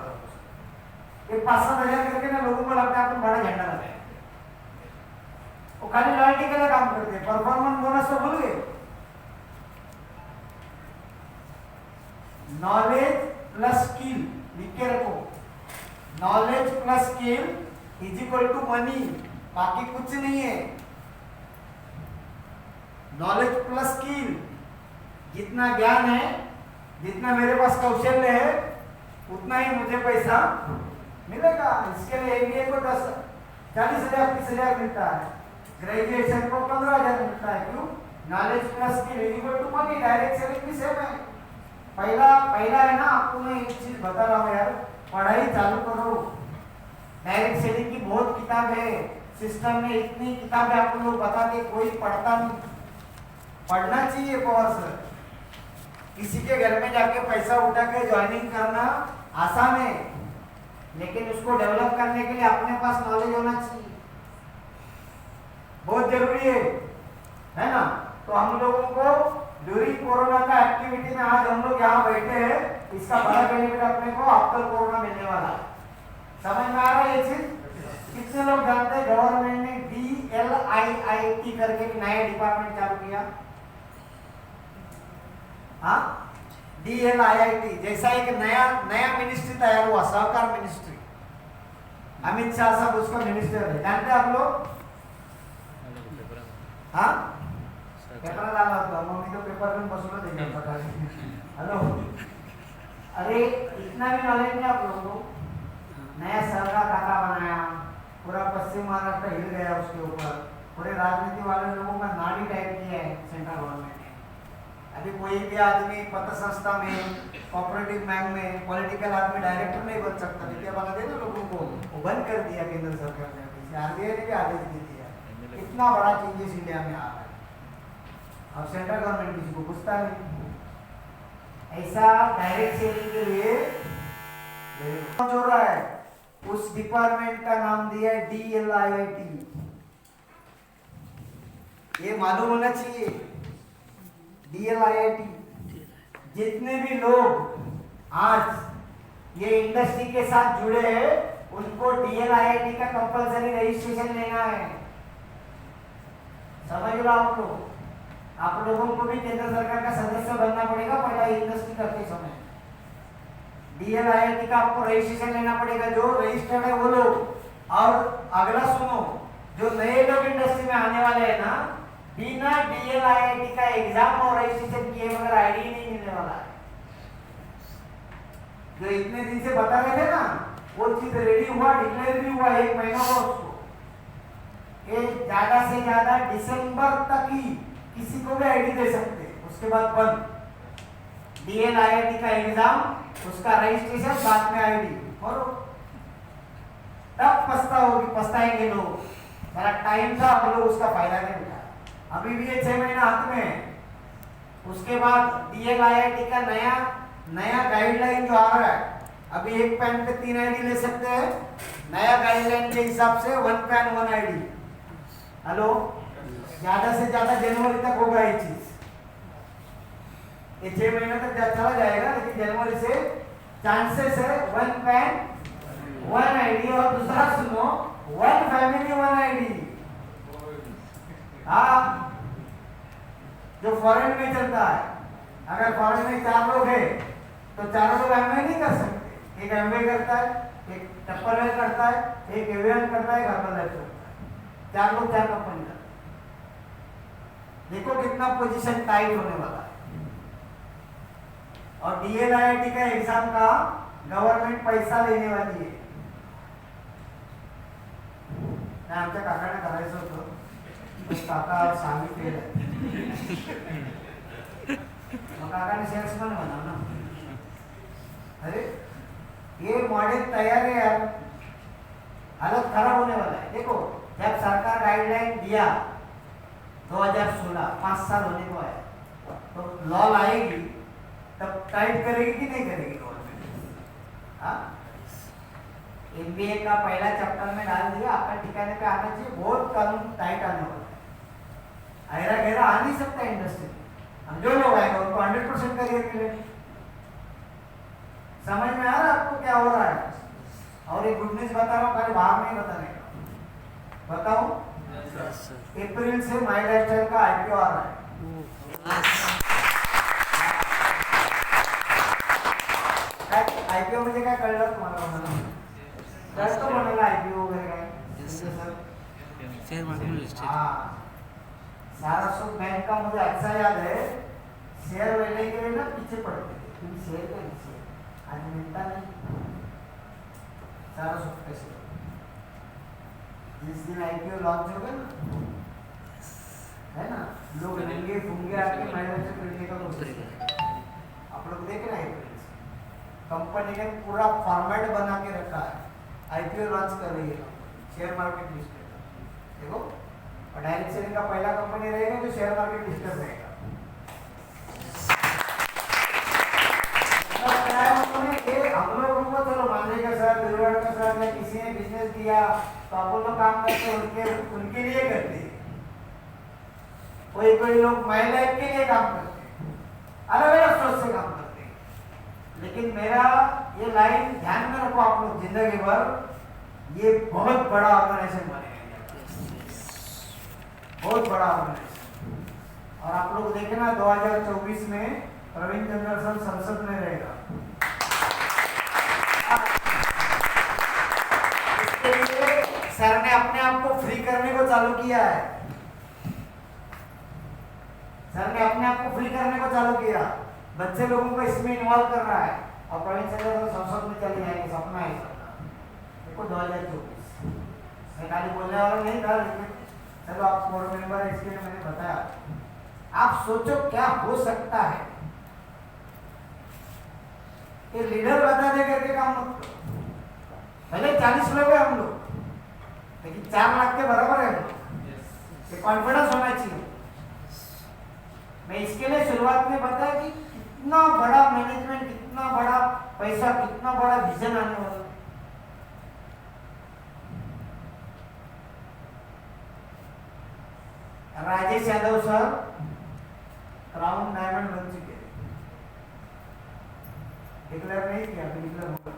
ये 5-7 हजार करके ना लोगों को लगता है अपन बड़ा झंडा लगाए। वो खाली लॉयल्टी के लिए काम करते हैं, परफॉर्मेंस बोनस तो भूल गए। नॉलेज प्लस स्किल लिख के रखो। Knowledge plus skill is equal to money, बाकी कुछ नहीं है। नॉलेज प्लस स्किल, जितना ज्ञान है, जितना मेरे पास कौशल्य है, उतना ही मुझे पैसा मिलेगा। इसके लिए एमबीए को 40,000 30,000 मिलता है, ग्रेजुएशन को 15,000 मिलता है। क्यों? Knowledge plus skill is equal to money. Direct selling भी सेम है। पहला है ना, आपको मैं एक चीज बता रहा हूँ यार, पढ़ाई चालू करो। डायरेक्ट सेलिंग की बहुत किताब है, सिस्टम में इतनी किताबें आपको लोग बताते, कोई पढ़ता नहीं। पढ़ना चाहिए पवार सर। किसी के घर में जाके पैसा उठा के ज्वाइनिंग करना आसान है, लेकिन उसको डेवलप करने के लिए अपने पास नॉलेज होना चाहिए, बहुत जरूरी है ना। तो हम लोगों को ड्यूरिंग कोरोना का एक्टिविटी में आज हम लोग यहाँ बैठे हैं, इसका बड़ा बेनिफिट अपने को आफ्टर कोरोना मिलने वाला है। समझ में आ रहा है ये चीज? कितने लोग जानते हैं गवर्नमेंट ने DLIIT करके एक नया डिपार्टमेंट चालू किया? हाँ, DLIIT जैसा एक नया मिनिस्ट्री तैयार हुआ, सहकार मिनिस्ट्री। अमित शाह साहब उसका मिनिस्टर है, जानते हैं आप लोग? हाँ, पेपर डाला होता, मम्मी तो पेपर में बसूला देगा पता नहीं। हेलो, अरे इतना भी नॉलेज नहीं आप लोगों को। नया सरकार खाता बनाया, पूरा पश्चिम महाराष्ट्र हिल गया उसके ऊपर। पूरे राजनीति वाले लोगों का नाड़ी टाइप किया है सेंट्रल गवर्नमेंट ने। अभी कोई भी आदमी पत्र संस्था में, कोऑपरेटिव बैंक में, पॉलिटिकल आदमी डायरेक्टर नहीं बन सकता। नीति बना देना लोगों को, वो बंद कर दिया केंद्र सरकार ने। RBI ने भी आदेश दे दिया। इतना बड़ा चेंजेस इंडिया में आ रहा है। अब सेंट्रल गवर्नमेंट किसी को पूछता नहीं। ऐसा डायरेक्ट सेलिंग के लिए जो रहा है, उस डिपार्टमेंट का नाम दिया है DLIIT। ये मालूम होना चाहिए। DLIIT, जितने भी लोग आज ये इंडस्ट्री के साथ जुड़े हैं, उनको DLIIT का कंपलसरी रजिस्ट्रेशन लेना है। समझ लो आप लोगों को भी केंद्र सरकार का सदस्य बनना पड़ेगा। पहला इंडस्ट्री करते समय DLIIT का आपको रजिस्ट्रेशन लेना पड़ेगा, जो रजिस्टर्ड है वो लोग। और अगला सुनो, जो नए लोग इंडस्ट्री में आने वाले हैं ना, बिना DLIIT का एग्जाम और रजिस्ट्रेशन किए बगैर आईडी नहीं मिलने वाला है। जो इतने दिन से बता रहे थे ना, वो चीज रेडी हुआ, डिक्लेयर भी हुआ, 1 महीना हुआ उसको। ज्यादा से ज्यादा दिसंबर तक ही किसी को भी आईडी दे सकते, उसके बाद बंद। DLIIT का एग्जाम, उसका रजिस्ट्रेशन, बाद में आईडी, और तब पछताएंगे लोग। मेरा टाइम था, अब लोग उसका फायदा नहीं उठा। अभी भी ये 6 महीना हाथ में है। उसके बाद DLIIT का नया गाइडलाइन जो आ रहा है, अभी एक पैन पे 3 आईडी ले सकते हैं। नया गाइडलाइन के हिसाब से 1 पैन 1 आईडी। हेलो, ज्यादा से ज्यादा जनवरी तक होगा ये चीज। ये 6 महीने तक चला जाएगा, लेकिन जनवरी से चांसेस है 1 पैन 1 आईडी। और दूसरा सुनो, 1 फैमिली 1 आईडी। हाँ, जो फॉरेन में चलता है, अगर फॉरेन में 4 लोग हैं तो चारों लोग एमवे नहीं कर सकते। एक एमवे करता है, एक टप्परवेयर करता है, एक एवियन करता है, एक हर्बल करता है। चार लोग चार कंपनी करते हैं। देखो कितना पोजीशन टाइट होने वाला है। और डीएलआईटी का एग्जाम का गवर्नमेंट पैसा लेने वाली है। आमच्या काकाने करायचं होतं, पण काका सांगितलेलं मग काकाने सेल्समॅन बना ना। अरे ये मॉडल तैयार है यार, हालत खराब होने वाला है। देखो जब सरकार गाइडलाइन दिया 2016, 5 साल होने को है, तो लॉ लाएगी तब टाइट करेगी कि नहीं करेगी गवर्नमेंट? हाँ, एमबीए का पहला चैप्टर में डाल दिया, आपका ठिकाने पे आना चाहिए। बहुत कानून टाइट आने वाला है, ऐरा गहरा आ नहीं सकता इंडस्ट्री में। हम जो लोग आएंगे उनको 100% करियर मिलेगा। समझ में आ रहा है आपको क्या हो रहा है? और एक गुड न्यूज बता रहा हूँ, खाली बाहर नहीं बताने का, बताओ। अप्रैल से माई लाइफस्टाइल का आईपीओ आ रहा है। आईपीओ म्हणजे काय कळलं तुम्हाला? म्हणाला जास्त म्हणाला आईपीओ वगैरे काय शेयर मार्केट लिस्टेड। हाँ, सारा सब बैंक का मुझे अच्छा याद है, शेयर लेने के लिए ना पीछे पड़ते थे, तुम शेयर का नीचे आज मिलता नहीं। सारा सब पैसे जिस दिन आईपीओ लॉन्च होगा ना, है ना, लोग नंगे फूंगे आके महिला से खरीदने का कोशिश। आप लोग देख रहे हैं कंपनी ने पूरा फॉर्मेट बना के रखा है, आईपीओ लॉन्च कर रही है शेयर मार्केट लिस्टेड। देखो, और डायरेक्ट सेलिंग का पहला कंपनी रहेगा जो शेयर मार्केट लिस्टेड रहेगा। हम लोगों को चलो मांझे का सर, बिरवाड़ का सर या किसी ने बिजनेस दिया तो अपन लोग काम करते उनके लिए करते हैं। कोई लोग माई लाइफ के लिए काम करते हैं, अलग अलग सोच से काम करते हैं। लेकिन मेरा ये लाइन ध्यान में रखो आप लोग, जिंदगी भर ये बहुत बड़ा ऑर्गेनाइजेशन बनेगा, बहुत बड़ा ऑर्गेनाइजेशन। और आप लोग देखना 2024 में प्रवीण चंद्र सर संसद में रहेगा। इसके लिए सर ने अपने आप को फ्री करने को चालू किया है। सर ने अपने आप को फ्री करने को चालू किया, बच्चे लोगों को इसमें इन्वॉल्व कर रहा है। और प्रवीण चंद्र सर संसद में चले जाएंगे, सपना है सबका। देखो 2024 मैं खाली बोलने वाला नहीं था, लेकिन चलो आप बोर्ड मेंबर इसके लिए मैंने बताया। आप सोचो क्या हो सकता है। ये लीडर बता दे करके काम मत करो। भले 40 लोग हैं हम लोग, लेकिन 4 लाख के बराबर है हम लोग। ये कॉन्फिडेंस होना चाहिए। मैं इसके लिए शुरुआत में बताया कि कितना बड़ा मैनेजमेंट, कितना बड़ा पैसा, कितना बड़ा विजन आने वाला। Rajesh Yadav sir crown diamond बन चुके, डिक्लेयर नहीं किया, डिक्लेयर होगा।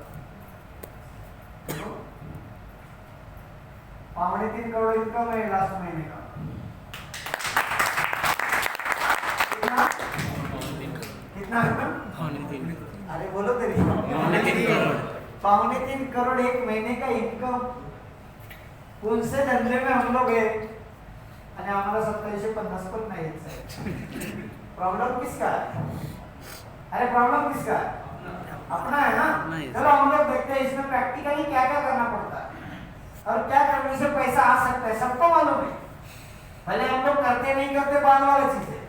3.5 करोड़ इनकम है लास्ट महीने का। कितना? अरे बोलो तेरी। 3.5 करोड़ एक महीने का इनकम। उनसे धंधे में हम लोग है आणि आम्हाला 2750 पण नाही येत साहेब। प्रॉब्लम किसका है? अरे प्रॉब्लम किसका है? अपना है ना। चलो हम लोग देखते हैं इसमें प्रैक्टिकली क्या क्या करना पड़ता है और क्या करने से पैसा आ सकता है, सबको मालूम है। भले हम लोग करते नहीं करते बाद वाला चीज है,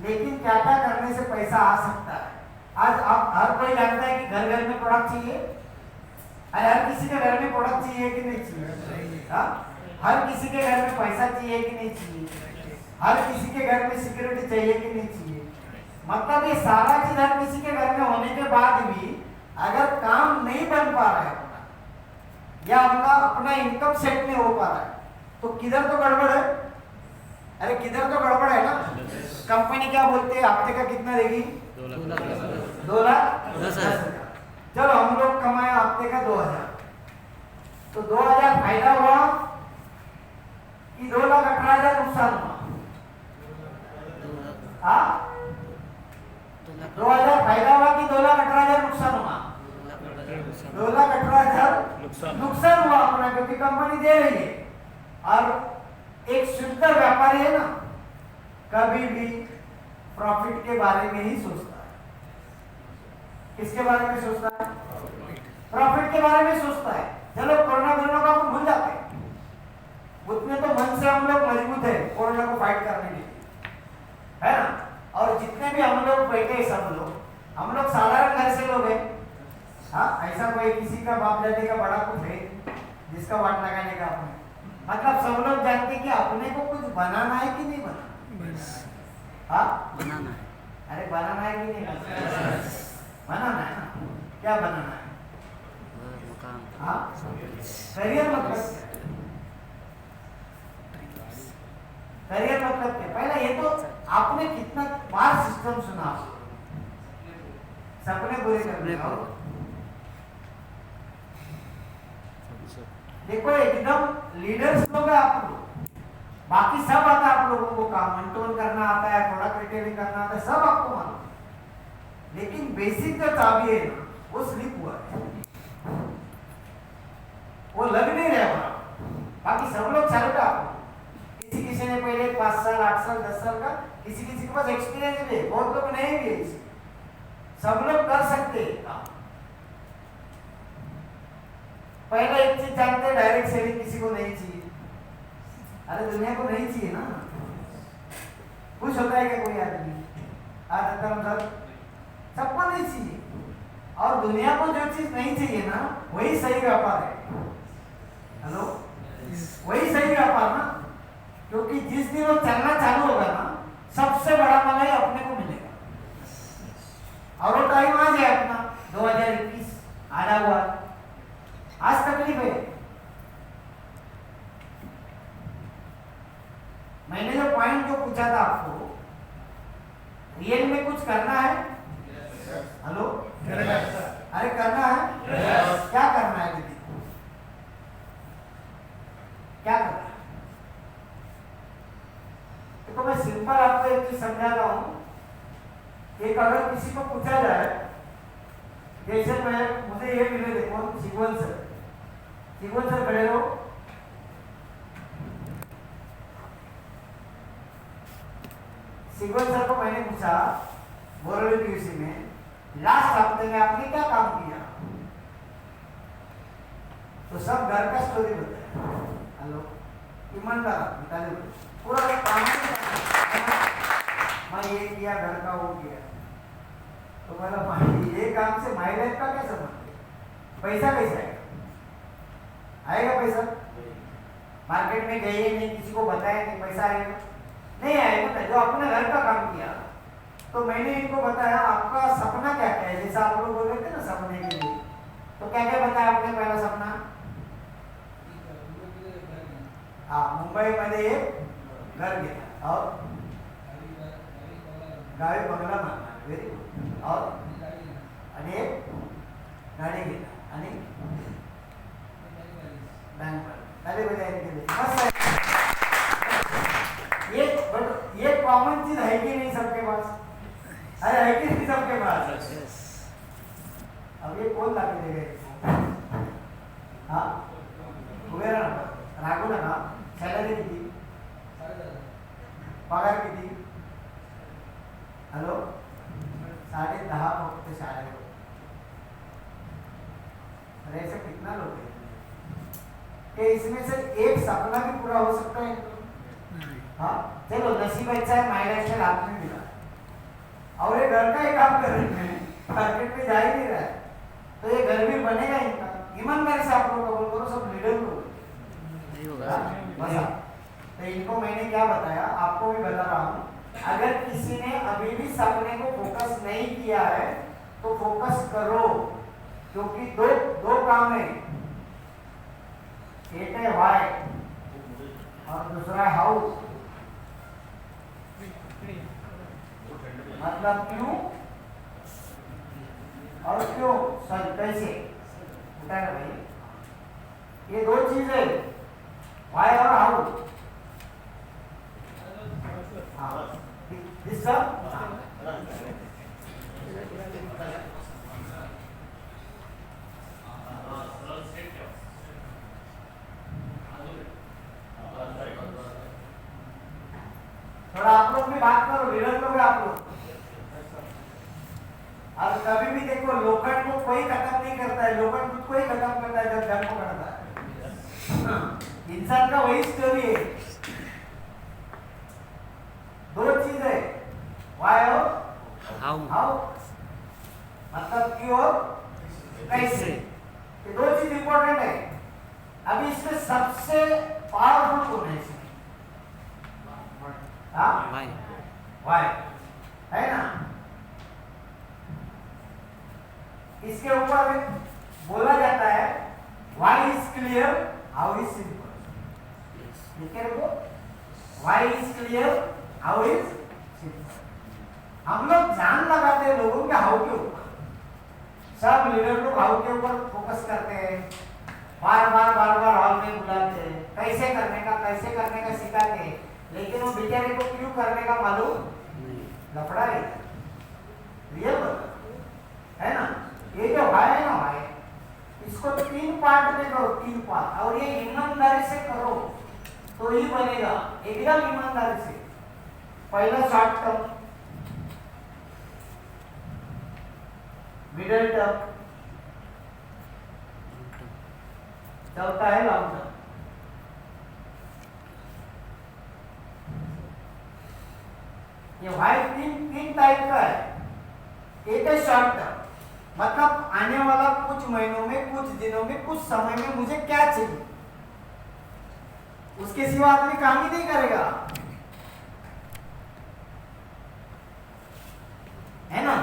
लेकिन क्या क्या करने से पैसा आ सकता है। आज आप हर कोई जानता है कि घर घर में प्रोडक्ट चाहिए। अरे हर किसी के घर में प्रोडक्ट चाहिए कि नहीं चाहिए? हाँ, हर किसी के घर में पैसा चाहिए कि नहीं चाहिए? हर किसी के घर में सिक्योरिटी चाहिए कि नहीं चाहिए? मतलब ये सारा चीज हर किसी के घर में होने के बाद भी अगर काम नहीं बन पा रहा है अपना, या अपना अपना इनकम सेट नहीं हो पा रहा है, तो किधर तो गड़बड़ है। अरे किधर तो गड़बड़ है ना। कंपनी क्या बोलते हैं, हफ्ते का कितना देगी? 2 लाख 10 हजार। चलो हम लोग कमाए हफ्ते का 2000, तो 2000 फायदा हुआ कि 2,18,000 नुकसान हुआ? हाँ, 2000 फायदा हुआ कि 2,18,000 दे रही है। और एक शुद्ध व्यापारी है ना, कभी भी प्रॉफिट के बारे में ही सोचता है। किसके बारे में सोचता है? प्रॉफिट के बारे में सोचता है। चलो कोरोना को अपन भूल जाते हैं, उतने तो मन से हम लोग मजबूत है कोरोना को फाइट करने के लिए, है ना। और जितने भी हम लोग बैठे सब लोग, हम लोग साधारण घर से लोग हैं। हाँ, ऐसा कोई किसी का बाप दादे का बड़ा कुछ है जिसका वाट लगाने का अपने, मतलब सब लोग जानते कि अपने को कुछ बनाना है कि नहीं बनाना। हाँ, बनाना है। अरे बनाना है कि नहीं बनाना है ना, क्या बनाना है? घर, मकान। हाँ, करियर मतलब करियर मतलब क्या? पहले ये तो आपने कितना बार सिस्टम सुना, सपने पूरे करने का। देखो एकदम लीडर्स लोग हैं आप लोग, बाकी सब आता है आप लोगों को, काम कंट्रोल करना आता है, प्रोडक्ट रिटेलिंग करना आता है, सब आपको मालूम है। लेकिन बेसिक जो चाबी है ना, वो स्लिप हुआ है, वो लग नहीं रहा है। बाकी सब लोग चलता आपको, किसी ने पहले 5 साल 8 साल 10 साल का, किसी के पास एक्सपीरियंस भी है, बहुत लोग नहीं भी है। सब लोग कर सकते हैं। पहले एक चीज जानते हैं, डायरेक्ट सेलिंग किसी को नहीं चाहिए। अरे दुनिया को नहीं चाहिए ना, खुश होता है क्या कोई आदमी? आज सबको नहीं चाहिए। और दुनिया को जो चीज नहीं चाहिए ना, वही सही व्यापार है। हेलो, वही सही व्यापार ना, क्योंकि जिस दिन वो चलना चालू होगा ना, सबसे बड़ा मलाई अपने को मिलेगा। और वो टाइम आ जाए अपना 2021 आधा हुआ, आज तकलीफ है। मैंने जो पॉइंट जो पूछा था आपको, रियल में कुछ करना है। हेलो, अरे करना है, क्या करना है दीदी, क्या करना है? तो मैं सिंपल आपको एक चीज समझा रहा हूं। एक अगर किसी को पूछा जाए, जैसे मुझे ये मिले, देखो सिगवन सर खड़े हो, सिगवन सर को मैंने पूछा बोरोली पीयूसी में, लास्ट हफ्ते में आपने क्या काम किया? तो सब घर का स्टोरी बताया। हेलो, ईमानदार बताने पूरा काम मैं ये किया, घर का वो किया। तो मतलब ये काम से माई लाइफ का क्या संबंध है? पैसा कैसे आएगा? आएगा पैसा? मार्केट में गए नहीं, किसी को बताया नहीं, पैसा आएगा? नहीं आएगा। जो आपने घर का काम किया, तो मैंने इनको बताया आपका सपना क्या क्या है। जैसा आप लोग बोल रहे थे ना सपने के लिए, तो क्या क्या बताया आपने? पहला सपना, हाँ, मुंबई मध्ये एक घर घेतला और गावी बंगला मारला, व्हेरी गुड, और आणि एक गाडी घेतला आणि बैंक ताली बजायला गेले, मस्त आहे। ये कॉमन चीज है कि नहीं सबके पास? अरे है कि नहीं सबके पास? अब ये कौन लाके देगा? हाँ, वगैरह रागू नका, सॅलरी किती, पगार किती? हेलो, 10.5 फक्त शाळेत। अरे ऐसे कितना लोग हैं कि इसमें से एक सपना भी पूरा हो सकता है? हाँ, चलो नसीब अच्छा है, माई लाइफ स्टाइल आपने मिला और ये घर का ही काम कर रहे हैं, मार्केट में जा ही नहीं रहा है, तो ये घर भी बनेगा इनका। ईमानदारी से आप लोग कबूल करो, सब लीडर लोग हैं। तो इनको मैंने क्या बताया, आपको भी बता रहा हूँ। अगर किसी ने अभी भी सपने को फोकस नहीं किया है तो फोकस करो, क्योंकि दो काम है, एक है वाई और दूसरा है हाउ। मतलब क्यों और क्यों, सर कैसे उठा है भाई, ये दो चीजें, वाई और हाउ। हाँ, this sir? की बात करो, लीडर लोग आप लोग। और कभी भी देखो लोखंड को कोई खत्म नहीं करता है, लोखंड खुद को ही खत्म करता है जब जंग को करता है। इंसान का वही स्टोरी है। दो चीज है, वाई और हाउ, मतलब क्यों और कैसे, ये दो चीज इंपॉर्टेंट है। अभी इसमें सबसे पावरफुल कौन है इसमें? वाई है ना। इसके ऊपर में बोला जाता है why is clear, how is simple. लिखे रखो, why is clear, how is simple. हम लोग ध्यान लगाते हैं लोगों के हाउ के ऊपर, सब लीडर लोग हाउ के ऊपर फोकस करते हैं, बार बार हाउ में बुलाते हैं, कैसे करने का सिखाते हैं, लेकिन वो बेचारे को क्यों करने का मालूम लफड़ा है। रियल है ना। ये जो भाई है ना भाई, इसको 3 पार्ट में करो, 3 पार्ट, और ये ईमानदारी से करो तो ही बनेगा, एकदम ईमानदारी से। पहला शॉर्ट टर्म, मिडिल टर्म, चौथा है लॉन्ग टर्म। ये भाई तीन टाइप का है। एक है शॉर्ट टर्म, मतलब आने वाला कुछ महीनों में, कुछ दिनों में, कुछ समय में मुझे क्या चाहिए, उसके सिवा आदमी काम ही नहीं करेगा, है ना।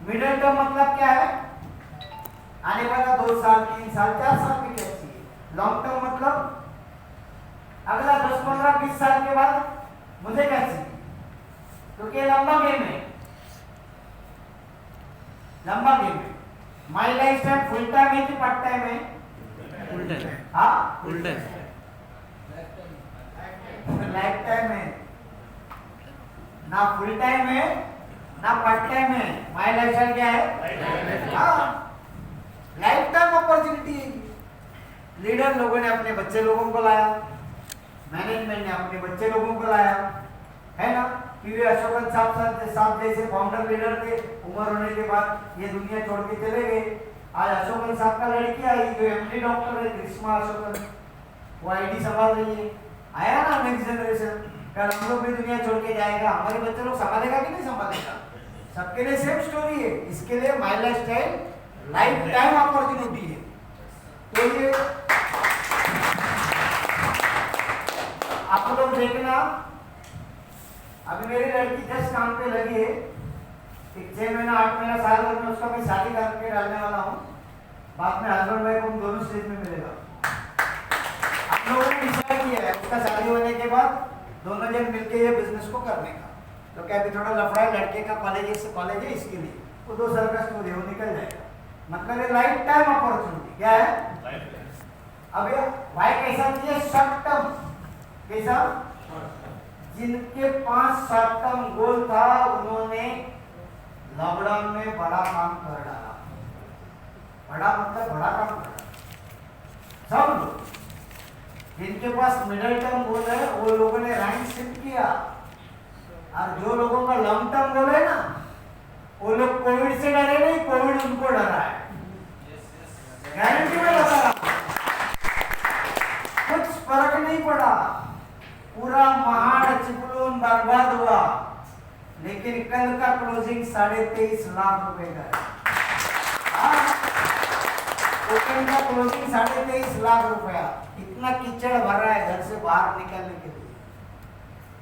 मिडिल टर्म मतलब क्या है, आने वाला 2 साल, 3 साल, 4 साल में क्या चाहिए। लॉन्ग टर्म मतलब अगला 10, 15, 20 साल के बाद मुझे क्या चाहिए, क्योंकि लंबा गेम है, लंबा गेम है। My life time full time है कि पार्ट टाइम है? Full time. हाँ, फुल टाइम। लाइफ टाइम है ना, फुल टाइम है ना पार्ट टाइम है। माई लाइफ स्टाइल क्या है? हाँ, लाइफ टाइम अपॉर्चुनिटी है। लीडर लोगों ने अपने बच्चे लोगों को लाया, मैनेजमेंट ने अपने बच्चे लोगों को लाया, है ना। पीवी अशोकन साहब जैसे फाउंडर लीडर थे, उम्र होने के बाद ये दुनिया छोड़ के चले गए। आज अशोकन साहब का लड़की आई जो एमडी डॉक्टर है, ग्रीष्मा अशोकन, वो आईटी संभाल रही है। आया ना नेक्स्ट जनरेशन, कल हम लोग भी दुनिया छोड़ के जाएगा, हमारे बच्चे लोग संभालेगा कि नहीं संभालेगा? सबके लिए सेम स्टोरी है। इसके लिए my life style life time opportunity है। तो ये आप लोग देखना, अभी मेरी लड़की जस्ट काम पे लगी है, 6 महीना 8 महीना साल भर में उसका मैं शादी करके डालने वाला हूँ। बाद में हस्बैंड वाइफ हम दोनों स्टेज में मिलेगा। आप लोगों ने डिसाइड किया है उसका शादी होने के बाद दोनों जन मिलके ये बिजनेस को करने का। तो क्या अभी थोड़ा लफड़ा है, लड़के का कॉलेज है इसके लिए, वो 2 साल का स्टोरी है, वो निकल जाएगा। मतलब ये लाइफ टाइम अपॉर्चुनिटी क्या है। अब ये वाई कैसा चाहिए, शॉर्ट टर्म। कैसा, जिनके पास शॉर्ट टर्म गोल था उन्होंने लॉकडाउन में बड़ा काम कर डाला। बड़ा मतलब बड़ा काम कर डाला सब लोग। जिनके पास मिडिल टर्म गोल है वो लोगों ने रैंक शिफ्ट किया, और जो लोगों का लॉन्ग टर्म गोल है ना, वो लोग कोविड से डरे नहीं, कोविड उनको डरा है। गारंटी में बता रहा, कुछ फर्क नहीं पड़ा। पूरा महाड़ चिपलून बर्बाद हुआ, लेकिन कल का क्लोजिंग 23.5 लाख रुपए का है। ओपन का क्लोजिंग 23.5 लाख रुपया। इतना कीचड़ भर रहा है घर से बाहर निकलने के लिए।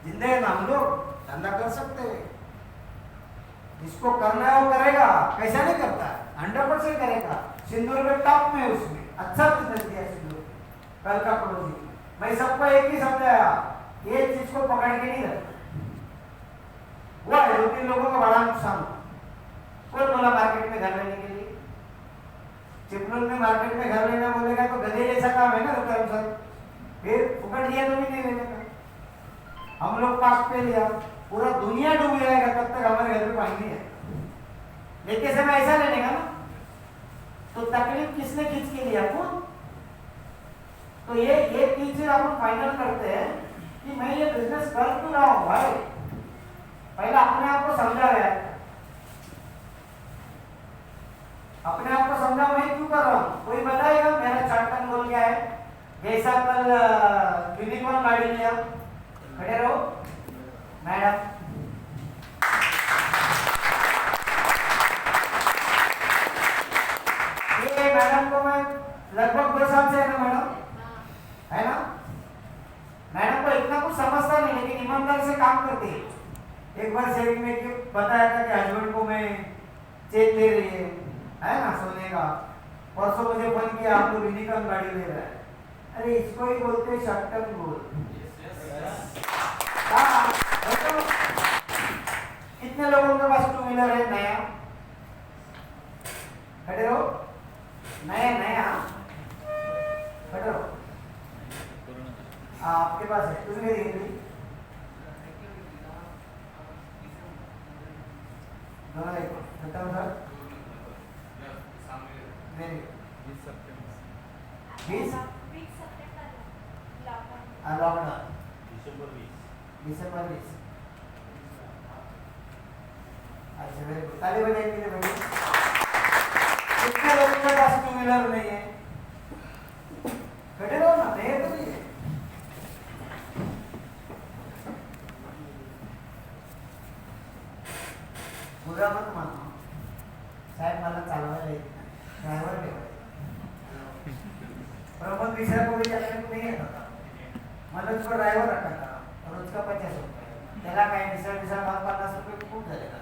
जिंदगी में हम लोग धंधा कर सकते हैं, जिसको करना है वो करेगा, कैसा नहीं करता है, 100% करेगा। सिंदूर में टॉप में उसमें अच्छा बिजनेस किया सिंदूर कल का क्लोजिंग। मैं सबको एक ही समझाया, ये चीज को पकड़ के नहीं रखना। हुआ है 2-3 लोगों का बड़ा नुकसान हुआ। कौन बोला मार्केट में घर लेने के लिए? चिपलून में मार्केट में घर लेना बोलेगा तो गधे जैसा काम है ना रतन सर। फिर फुकट दिया तो भी नहीं लेने का। हम लोग पास पे लिया, पूरा दुनिया डूब जाएगा तब तक हमारे घर में पानी नहीं आएगा। लेके समय ऐसा लेने का ना, तो तकलीफ किसने खींच के लिया? खुद। तो ये चीज अपन फाइनल करते हैं कि बिजनेस कर क्यों रहा हूँ भाई? पहले अपने आप को समझा गया, अपने आप को समझा मैं क्यों कर रहा हूँ? कोई बताएगा मेरा शॉर्ट टर्म गोल क्या है? जैसा कल यूनिकॉर्न गाड़ी लिया, खड़े रहो मैडम। ये मैडम को मैं लगभग 2 साल से है ना मैडम, है ना? मैडम को इतना कुछ समझता नहीं, लेकिन ईमानदारी से काम करती है। एक बार शेयरिंग में बताया था कि हस्बैंड को मैं चेक दे रही है ना सोने का। परसों मुझे फोन किया, आप लोग यूनिकॉर्न गाड़ी ले रहा है। अरे इसको ही बोलते हैं शॉर्ट टर्म गोल। हाँ, तो कितने लोगों के पास 2 व्हीलर है नया? खड़े रहो, नया नया खड़े रहो। आपके पास है, तुमने देखी दोनों देखो, बताओ सर। मेरे 20 लॉकडाउन दिसंबर 20। अच्छा वेरी गुड, ताली बजाइए मेरे भाई। कितने लोगों के पास 2 व्हीलर नहीं है? खड़े रहो ना, नहीं तो नहीं है। बुरा मत मानो साहेब, मला चालवायला येत नाही, ड्रायव्हर ठेवायचा। प्रमोद मिश्रा को भी चलाने को नहीं आता था, मला उसको ड्राइवर रखा था और उसका 50 रुपये। त्याला काय मिसळ 50 रुपये खूप झाले का?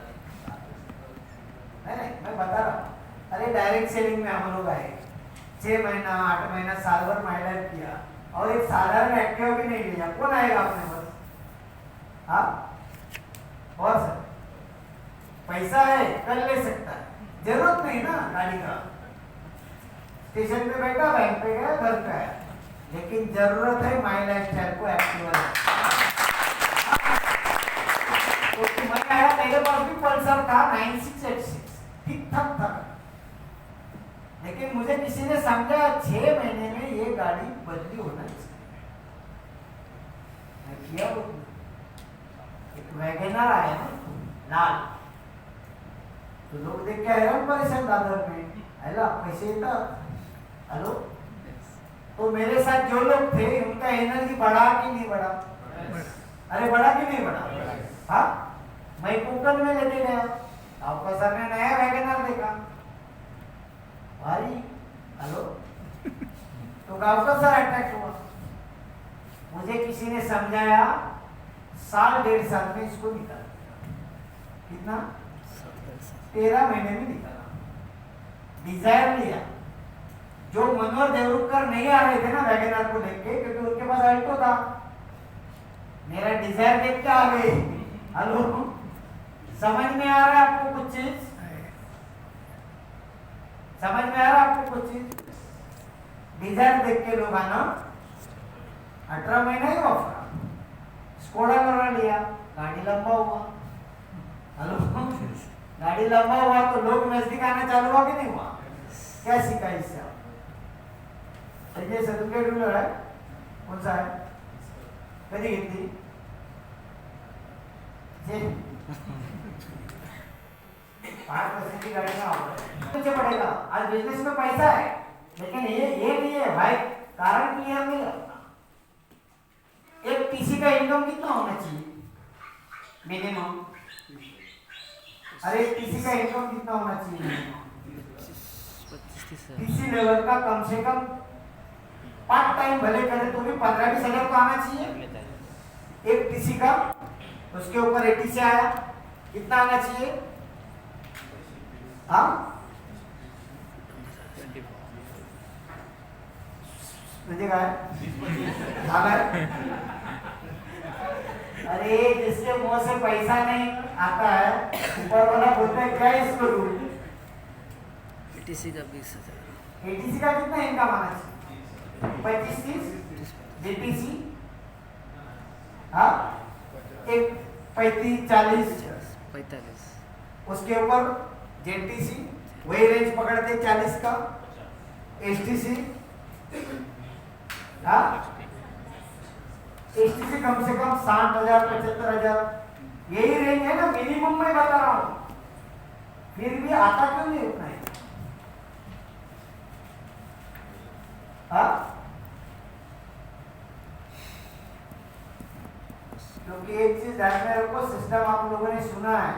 नहीं, मैं बता रहा हूँ। अरे डायरेक्ट सेलिंग में हम लोग आए, 6 महीना 8 महीना साल भर माइलेज किया और एक साधारण एक्टिवा भी नहीं लिया। कौन आएगा अपने पास? हाँ, और सर पैसा है कर ले सकता है, जरूरत नहीं ना गाड़ी का। स्टेशन पे बैठा, बैंक पे गया, घर पे आया, लेकिन जरूरत है माई लाइफस्टाइल को एक्टिवा। तो मैं आया, मेरे पास भी पल्सर था 9686, ठीक ठाक था, लेकिन मुझे किसी ने समझा 6 महीने में ये गाड़ी बदली होना चाहिए। मैं किया, एक वैगनर आया ना लाल, तो लोग देख के हैरान परेशान, दादर में हेलो पैसे येतात, हेलो। तो मेरे साथ जो लोग थे उनका एनर्जी बढ़ा कि नहीं बढ़ा? अरे बढ़ा कि नहीं बढ़ा? हाँ, मैं कोकण में लेके गया, आपका सर ने नया वैगनर देखा, भाई हेलो, तो गाँव का सर अटैक हुआ। मुझे किसी ने समझाया, 1.5 साल में इसको निकाल दिया। कितना? 13 महीने में निकाला। डिजायर लिया, जो मनोहर देवरुखकर नहीं आ रहे थे ना वैगनर को देख के, क्योंकि उनके पास अल्टो था, मेरा डिजायर देख के आ गए। हेलो, समझ में आ रहा है आपको कुछ चीज? समझ में आ रहा है आपको कुछ चीज? डिजायर देख के लोग आना 18 महीना ही ऑफर, स्कोडा करा लिया, गाड़ी लंबा हुआ। हेलो, गाड़ी लंबा हुआ तो लोग नजदीक आना चालू हुआ कि नहीं हुआ? क्या सीखा इससे? ये सर्टिफिकेट व्हीलर है, कौन सा है? कधी घेतली? जे 5% की गाड़ी में मुझे पड़ेगा। आज बिजनेस में पैसा है, लेकिन ये नहीं है भाई, कारण क्लियर नहीं रखना। एक टीसी का इनकम कितना होना चाहिए मिनिमम? अरे टीसी का इनकम कितना होना चाहिए? टीसी लेवल का कम से कम पार्ट टाइम भले करे तो भी 15-20 हजार तो आना चाहिए एक टीसी का। उसके ऊपर एटीसी आया, कितना आना चाहिए? हाँ, म्हणजे काय अरे जिसके मुंह से पैसा नहीं आता है, ऊपर वाला बोलता है क्या इसको दूं? एटीसी का 20,000। एटीसी का कितना इनकम आना चाहिए? 25-30। जेटीसी हाँ, एक 35-40। 45। उसके ऊपर जेटीसी वही रेंज पकड़ते 40 का। एसटीसी हाँ एसटी कम से कम 60,000 75,000 यही रेंज है ना, मिनिमम मैं बता रहा हूँ। फिर भी आता क्यों नहीं उतना ही? हाँ, क्योंकि एक चीज ध्यान में रखो, सिस्टम आप लोगों ने सुना है,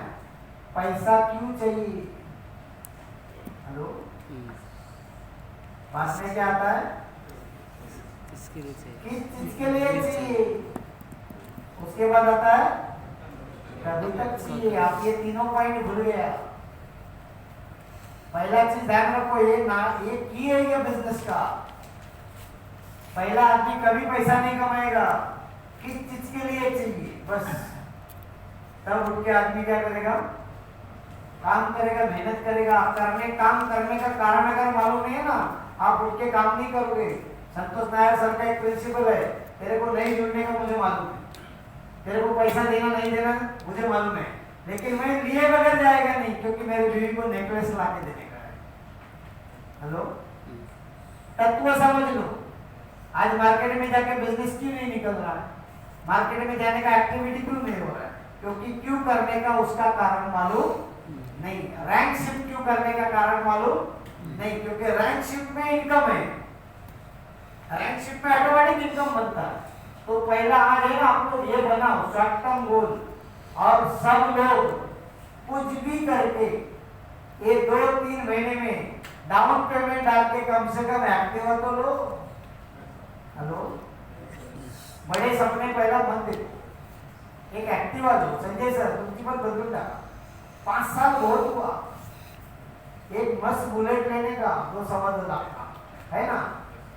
पैसा क्यों चाहिए? हेलो, बात में क्या आता है? किसके लिए चाहिए? किस चीज के लिए चाहिए? उसके बाद आता है कभी तक चाहिए। आप ये तीनों पॉइंट भूल गया। पहला चीज ध्यान रखो, ये की है ये बिजनेस का। पहला आदमी कभी पैसा नहीं कमाएगा, किस चीज के लिए चाहिए बस। तब उठ के आदमी क्या करेगा? काम करेगा, मेहनत करेगा। काम करने का कारण अगर मालूम नहीं है ना, आप उठ के काम नहीं करोगे। संतोष नायर सर का एक प्रिंसिपल है, तेरे को नहीं जुड़ने का मुझे मालूम है, तेरे को पैसा देना नहीं देना मुझे मालूम है, लेकिन मैं लिए बगैर जाएगा नहीं, क्योंकि मेरी बीवी को नेकलेस ला के देने का है। हेलो, तत्व समझ लो। आज मार्केट में जाके बिजनेस क्यों नहीं निकल रहा है? मार्केट में जाने का एक्टिविटी क्यों नहीं हो रहा है? क्योंकि क्यों करने का उसका कारण मालूम नहीं। रैंक शिफ्ट क्यों करने का कारण मालूम नहीं, क्योंकि रैंक शिफ्ट में इनकम है, रैंक शिफ्ट में ऑटोमेटिक इनकम बनता है। तो पहला आज है ना, आप लोग ये बनाओ शॉर्ट टर्म गोल, और सब लोग कुछ भी करके ये 2-3 महीने में डाउन पेमेंट डाल के कम से कम एक्टिवा तो लो। हेलो, बड़े सपने पहला मत देखो, एक एक्टिवा लो। संजय सर तुमची पण बदलून टाका, 5 साल बहुत हुआ। एक मस्त बुलेट लेने का 2-2.25 लाख का है ना,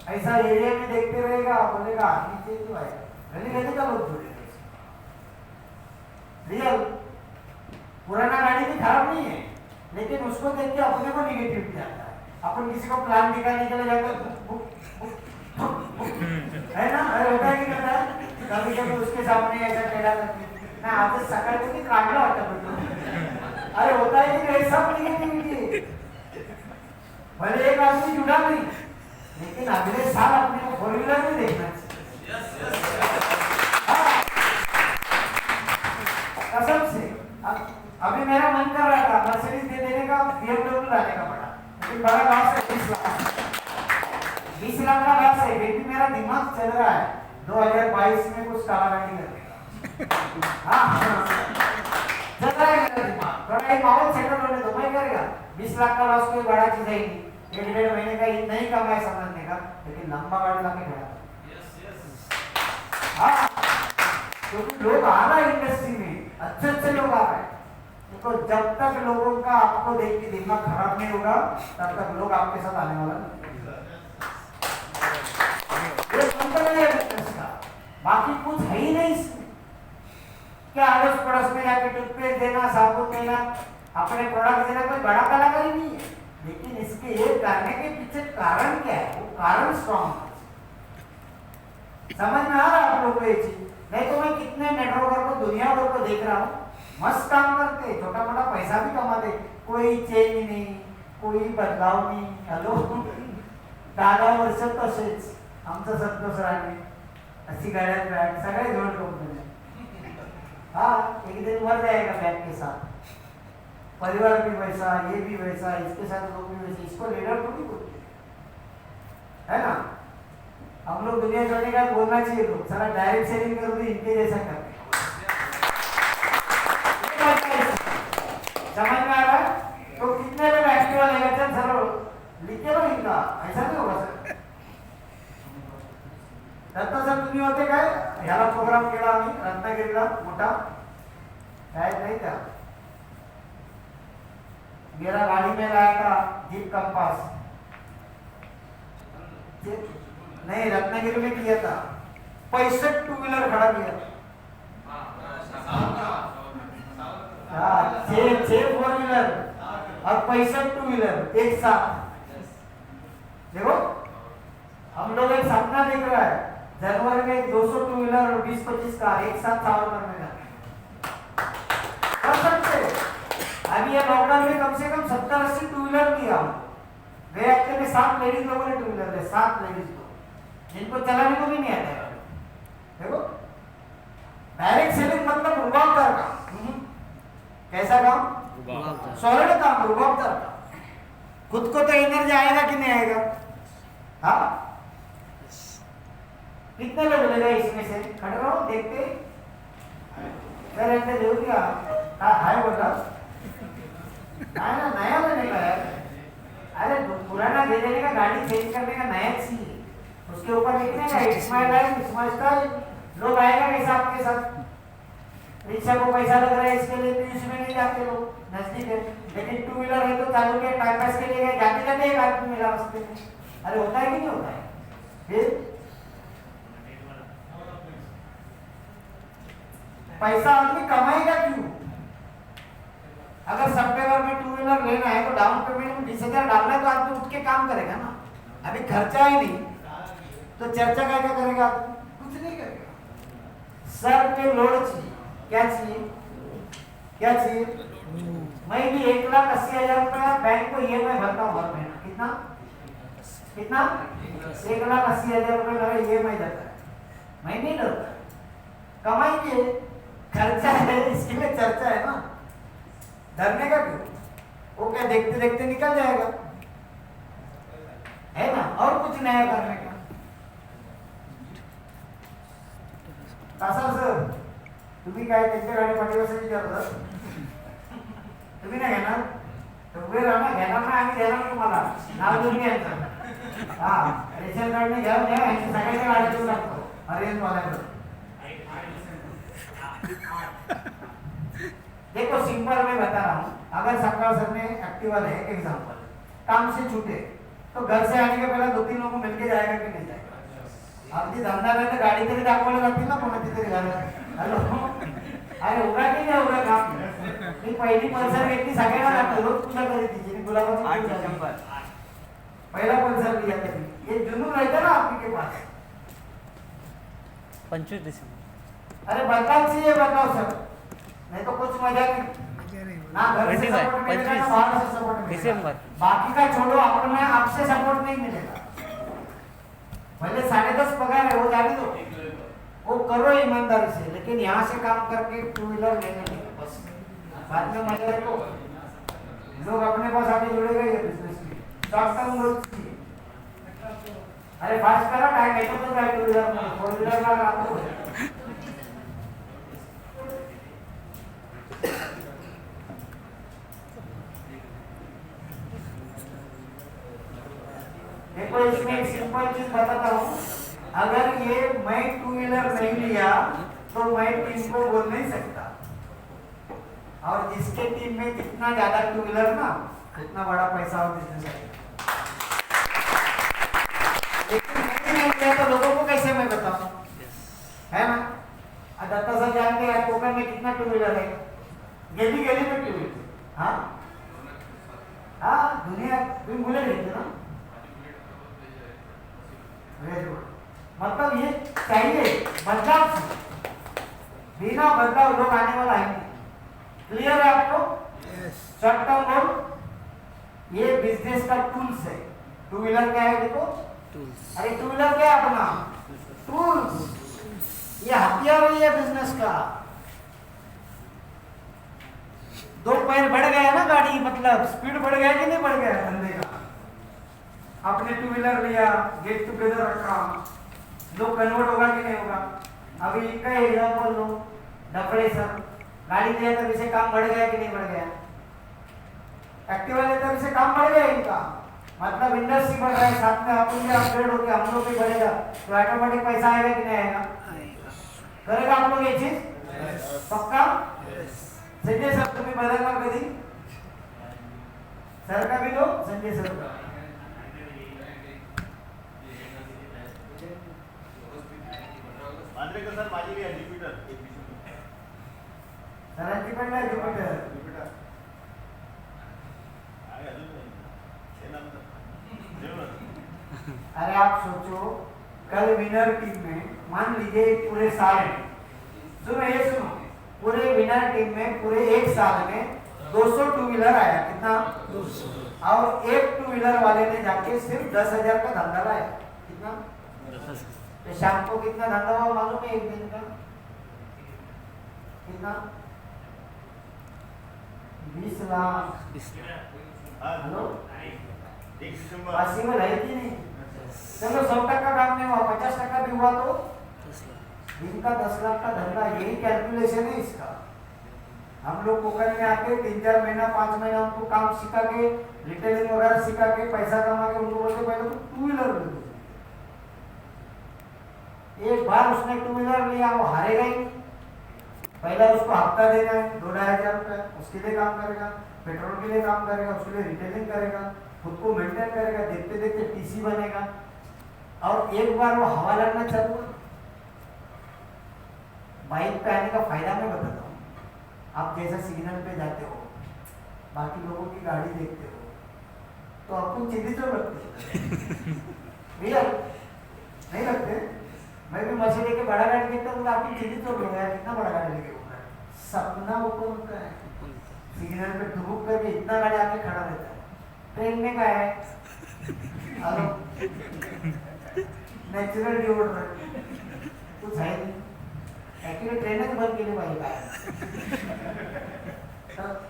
ऐसा एरिया में देखते रहेगा, बोलेगा आदमी चेंज क्यों आएगा? गली गली का लोग जुड़ेगा। रियल पुराना गाड़ी भी खराब नहीं है, लेकिन उसको देख के अपने को निगेटिविटी आता है। अपन किसी को प्लान दिखाने के लिए जाकर है ना, अरे होता है कि नहीं होता है? कभी कभी उसके सामने ऐसा टेढ़ा करके ना, आज सकाळ को काढला होता बेटो। अरे होता है कि नहीं, सब निगेटिविटी। भले एक आदमी जुड़ा नहीं, लेकिन अगले साल अपने को 4 व्हीलर में देखना चाहिए। कसम से अभी मेरा मन कर रहा था मर्सिडीज दे देने का, BMW लाने का पड़ा, लेकिन बड़ा लॉस है। 20 लाख का लॉस है। फिर भी मेरा दिमाग चल रहा है 2022 में कुछ काला गाड़ी करने का। हाँ, चल रहा है मेरा दिमाग। थोड़ा एक माहौल सेटल होने दो, मैं करेगा। 20 लाख का लॉस कोई बड़ा चीज है नहीं, 1-1.5 महीने का नहीं कमाए समझने का, लेकिन लंबा गाड़ी लाके खड़ा। हाँ, क्योंकि लोग आ रहा है इंडस्ट्री में, अच्छे लोग आ रहे हैं। तो जब तक लोगों का आपको देख के दिमाग खराब नहीं होगा, तब तक लोग आपके साथ आने वाला नहीं। ये कंपनी है बिजनेस का, बाकी कुछ है ही नहीं इसमें। क्या अड़ोस पड़ोस में जाके टूथपेस्ट देना, साबुन देना, अपने प्रोडक्ट देना कोई बड़ा कलाकारी नहीं है, लेकिन इसके ये करने के पीछे कारण क्या है? वो कारण स्ट्रॉन्ग समझ में आ रहा है आप लोगों को ये चीज? नहीं तो मैं कितने नेटवर्कर को दुनिया भर को देख रहा हूँ, मस्त काम करते, छोटा मोटा पैसा भी कमाते, कोई चेंज नहीं, कोई बदलाव नहीं। हॅलो, 10 वर्ष तसेच आमचं संतोष राणे अशी गाड्यात बॅग सगळे जोड कंपनी। हाँ, एक दिन मर जाएगा बैग के साथ, परिवार भी वैसा, ये भी वैसा, इसके साथ लोग भी वैसे, इसको लीडर थोड़ी बोलते है ना। हम लोग दुनिया छोड़ने का बोलना चाहिए, लोग सारा डायरेक्ट सेलिंग कर दो, इनके जैसा करते। समझ में आ रहा है? तो कितने लोग एक्टिवा लेगा? चल सर लिखे लो इनका, ऐसा नहीं होगा सर। दत्ता सर तुम्ही होते काय? ह्याला प्रोग्राम केला आम्ही रत्नागिरीला मोठा, शायद नहीं था। मेरा गाड़ी में लाया था जीप कंपास, नहीं रत्नागिरी में किया था, 65 टू व्हीलर खड़ा किया। 6 4 व्हीलर और 65 टू व्हीलर एक साथ। देखो, हम लोग एक सपना देख रहा है, जनवरी में 200 टू व्हीलर और 20-25 कार एक साथ सावर करने का। अभी ये लॉकडाउन में कम से कम 70-80 टू व्हीलर दिया। गए हफ्ते में 7 लेडीज लोगों ने टू व्हीलर ले, 7 लेडीज को, जिनको चलाने को भी नहीं आता है। देखो डायरेक्ट सेलिंग मतलब रुबाबदार काम। कैसा काम? रुबाब। सॉलिड काम, रुबाबदार काम। खुद को तो एनर्जी आएगा कि नहीं आएगा? हाँ, कितने लोग लेगा इसमें से? खड़े रहो, देखते सर ऐसे जो क्या हाय बोला ना, नया लेने का है। अरे पुराना दे देने का, गाड़ी चेंज करने का, नया चाहिए। उसके ऊपर लिखने का it's my life, it's my style. लोग आएगा कैसा आपके साथ? रिक्शा को पैसा लग रहा है इसके लिए, तो इसमें नहीं जाते लोग, नजदीक है। लेकिन टू व्हीलर है तो चालू के टाइम पास के लिए गए, जाते जाते एक आदमी मिला रास्ते में। अरे होता है कि नहीं होता है? फिर पैसा आदमी कमाएगा क्यों? अगर सितंबर में टू व्हीलर लेना है तो डाउन पेमेंट में 20,000 डालना है, तो आदमी उठ के काम करेगा ना। अभी खर्चा ही नहीं तो चर्चा क्या क्या करेगा? कुछ नहीं करेगा। सर पे लोड चाहिए। क्या चाहिए? क्या चाहिए? मैं भी 1,80,000 रुपया बैंक को EMI भरता हूँ हर महीना। कितना कितना? 1,80,000 रुपये मेरा EMI जाता है। मैं नहीं डरता, कमाई के खर्चा है, इसके लिए चर्चा है ना। डरने का क्यों? वो क्या देखते देखते निकल जाएगा, है ना। और कुछ नया करने का। सर तुम्ही काय त्यांच्या गाडी पाठीवर विचारलं, तुम्ही नाही घेणार तर उभे राहा, घेणार ना, आम्ही देणार तुम्हाला, नाव देऊन घ्यायचं। हा, रेशन कार्ड ने घेऊन घ्या, यांची सगळ्यांच्या गाडी देऊन टाकतो अरेंज वाल्याकडे। देखो सिंपल मैं बता रहा हूँ, अगर सरकार सर ने एक्टिवा है एग्जाम्पल, काम से छूटे तो घर से आने के पहले 2-3 लोगों को मिलके जाएगा कि नहीं जाएगा? अगदी धंदा नाही तर गाडी तरी दाखवायला जातील ना कोणाची तरी घरात। हॅलो, अरे उगा की नाही उगा काम? मी पहिली पल्सर घेतली, सगळ्यांना लागतो, रोज पूजा करी तिची, गुलाबाची पहिला पल्सर लिया तरी ये जुनून रहता ना आपके पास। 25 दिसंबर। अरे बदलाव चाहिए, बदलाव सर, नहीं तो कुछ मजा नहीं ना। घर से सपोर्ट मिलेगा ना बाहर से सपोर्ट मिलेगा। दिसंबर। बाकी का छोड़ो, अपने आपसे सपोर्ट नहीं मिलेगा। भले 10.5 पगार है, वो जाने दो, वो करो ईमानदारी से, लेकिन यहाँ से काम करके टू व्हीलर लेने नहीं, बस बाद में मजा है। तो लोग अपने पास आके जुड़ेगा ये बिजनेस की, शॉर्ट टर्म ग्रोथ की। अरे फास्ट करो, टाइम है तो क्या टू व्हीलर में, फोर व्हीलर का आपको देखो। इसमें एक सिंपल चीज बताता हूँ, अगर ये मैं टू व्हीलर नहीं लिया तो मैं टीम को बोल नहीं सकता, और जिसके टीम में जितना ज्यादा टू व्हीलर ना, उतना बड़ा पैसा और बिजनेस आएगा। लेकिन मैं नहीं लिया तो लोगों को कैसे मैं बताऊं, है ना। दत्ता सर जानते हैं कोकण में कितना टू व्हीलर है, गली गली में टू व्हीलर। हाँ हाँ, दुनिया तुम भूले लेते ना। मतलब ये चाहिए बदलाव, बिना बदलाव लोग आने वाला है। क्लियर है आपको? शॉर्ट टर्म गोल ये बिजनेस का टूल्स है। टू व्हीलर क्या है देखो, अरे टू व्हीलर क्या है अपना टूल्स, ये हथियार है बिजनेस का। 2 पैर बढ़ गया ना गाड़ी, मतलब स्पीड बढ़ गया कि नहीं बढ़ गया धंधे का। आपने टू व्हीलर लिया, गेट टुगेदर रखा, लोग कन्वर्ट होगा कि नहीं होगा? अभी का एग्जाम्पल लो, डफड़े सर गाड़ी लिया तो इसे काम बढ़ गया कि नहीं बढ़ गया? एक्टिवा लिया तो इसे काम बढ़ गया इनका, मतलब इंडस्ट्री बढ़ रहा है, साथ में अपन भी अपग्रेड होकर हम लोग भी बढ़ेगा, तो ऑटोमेटिक पैसा आएगा कि नहीं आएगा? करेगा आप लोग ये चीज पक्का? संजय सर तुम्हें बदलना कभी सर का भी लो, संजय सर का। सर माझी काय ज्युपिटर सरांची पण नाही ज्युपिटर। अरे आप सोचो, कल विनर टीम में मान लीजिए पूरे साल में, सुनो ये सुनो, पूरे विनर टीम में पूरे एक साल में 200 टू व्हीलर आया। कितना? 200। और एक टू व्हीलर वाले ने जाके सिर्फ 10,000 का धंधा लाया। कितना? तो शाम को कितना धंधा हुआ मालूम है एक दिन का? कितना 20 लाख। हेलो पॉसिबल है कि नहीं? चलो 100% काम नहीं हुआ, 50% भी हुआ तो दिन का 10 लाख का धंधा, यही कैलकुलेशन है इसका। हम लोग कोकण में आके 3-4 महीना 5 महीना उनको काम सिखा के, रिटेलिंग वगैरह सिखा के, पैसा कमा के उनको बोलते पहले तो 2 व्हीलर ले दो। एक बार उसने 2 व्हीलर लिया वो हारेगा ही नहीं। पहला उसको हफ्ता देना है 2-2,500 रुपया, उसके लिए काम करेगा, पेट्रोल के लिए काम करेगा, उसके लिए रिटेलिंग करेगा, खुद को मेंटेन करेगा, देखते देखते टीसी बनेगा। और एक बार वो हवा लगना चालू हुआ। बाइक पे आने का फायदा मैं बताता हूँ। आप जैसा सिग्नल पे जाते हो, बाकी लोगों की गाड़ी देखते हो, तो आपको चिंतित तो लगती है भैया, नहीं लगते? मैं भी मशीन लेके बड़ा गाड़ी देखता हूँ तो आपकी चिंतित तो लोग यार कितना बड़ा गाड़ी लेके घूम रहा है, सपना ऊपर होता है। सिग्नल पे ठुक करके इतना गाड़ी आके खड़ा रहता है। ट्रेन में क्या है? हेलो, नेचुरल डिओड्रेंट कुछ है नहीं। एक्चुअली ट्रेनच बंद केली पाहिजे काय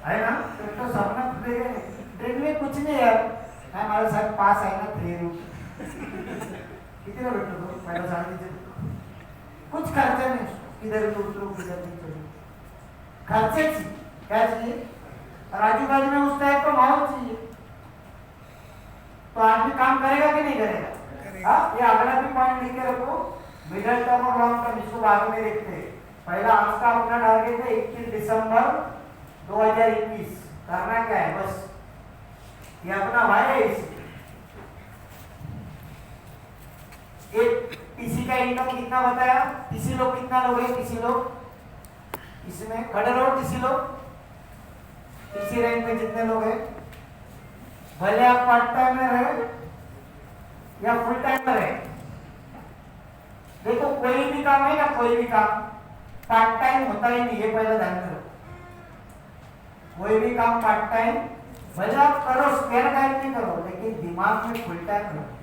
है ना? तो सपना ट्रेन में कुछ नहीं यार। हमारे साथ पास है ना 3 रूट, किती ना भेटतो तो पहिला 3.5 कुछ खर्चा नहीं, किधर भी उतरो किधर भी चलो, खर्चे क्या चाहिए? और आजू बाजू में उस टाइप का माहौल चाहिए, तो आदमी काम करेगा कि नहीं करेगा? हाँ, ये अगला भी पॉइंट लिख के रखो, मिडिल टर्म और लॉन्ग टर्म, इसको बाद में देखते हैं। पहला आज का अपना टारगेट है 21 दिसंबर 2021 करना क्या है, बस ये अपना भाई है। एक पीसी का इनकम कितना बताया? पीसी लोग कितना लोग है? पीसी लोग इसमें खड़े रहो, पीसी लोग पीसी रैंक में जितने लोग हैं, भले आप पार्ट टाइम में रहे या फुल टाइम में रहे, देखो कोई भी काम है ना, कोई भी काम पार्ट टाइम होता ही नहीं, ये पहले ध्यान में रखो। कोई भी काम पार्ट टाइम भले आप करो, स्पेयर टाइम नहीं करो, लेकिन दिमाग में फुल टाइम रखो।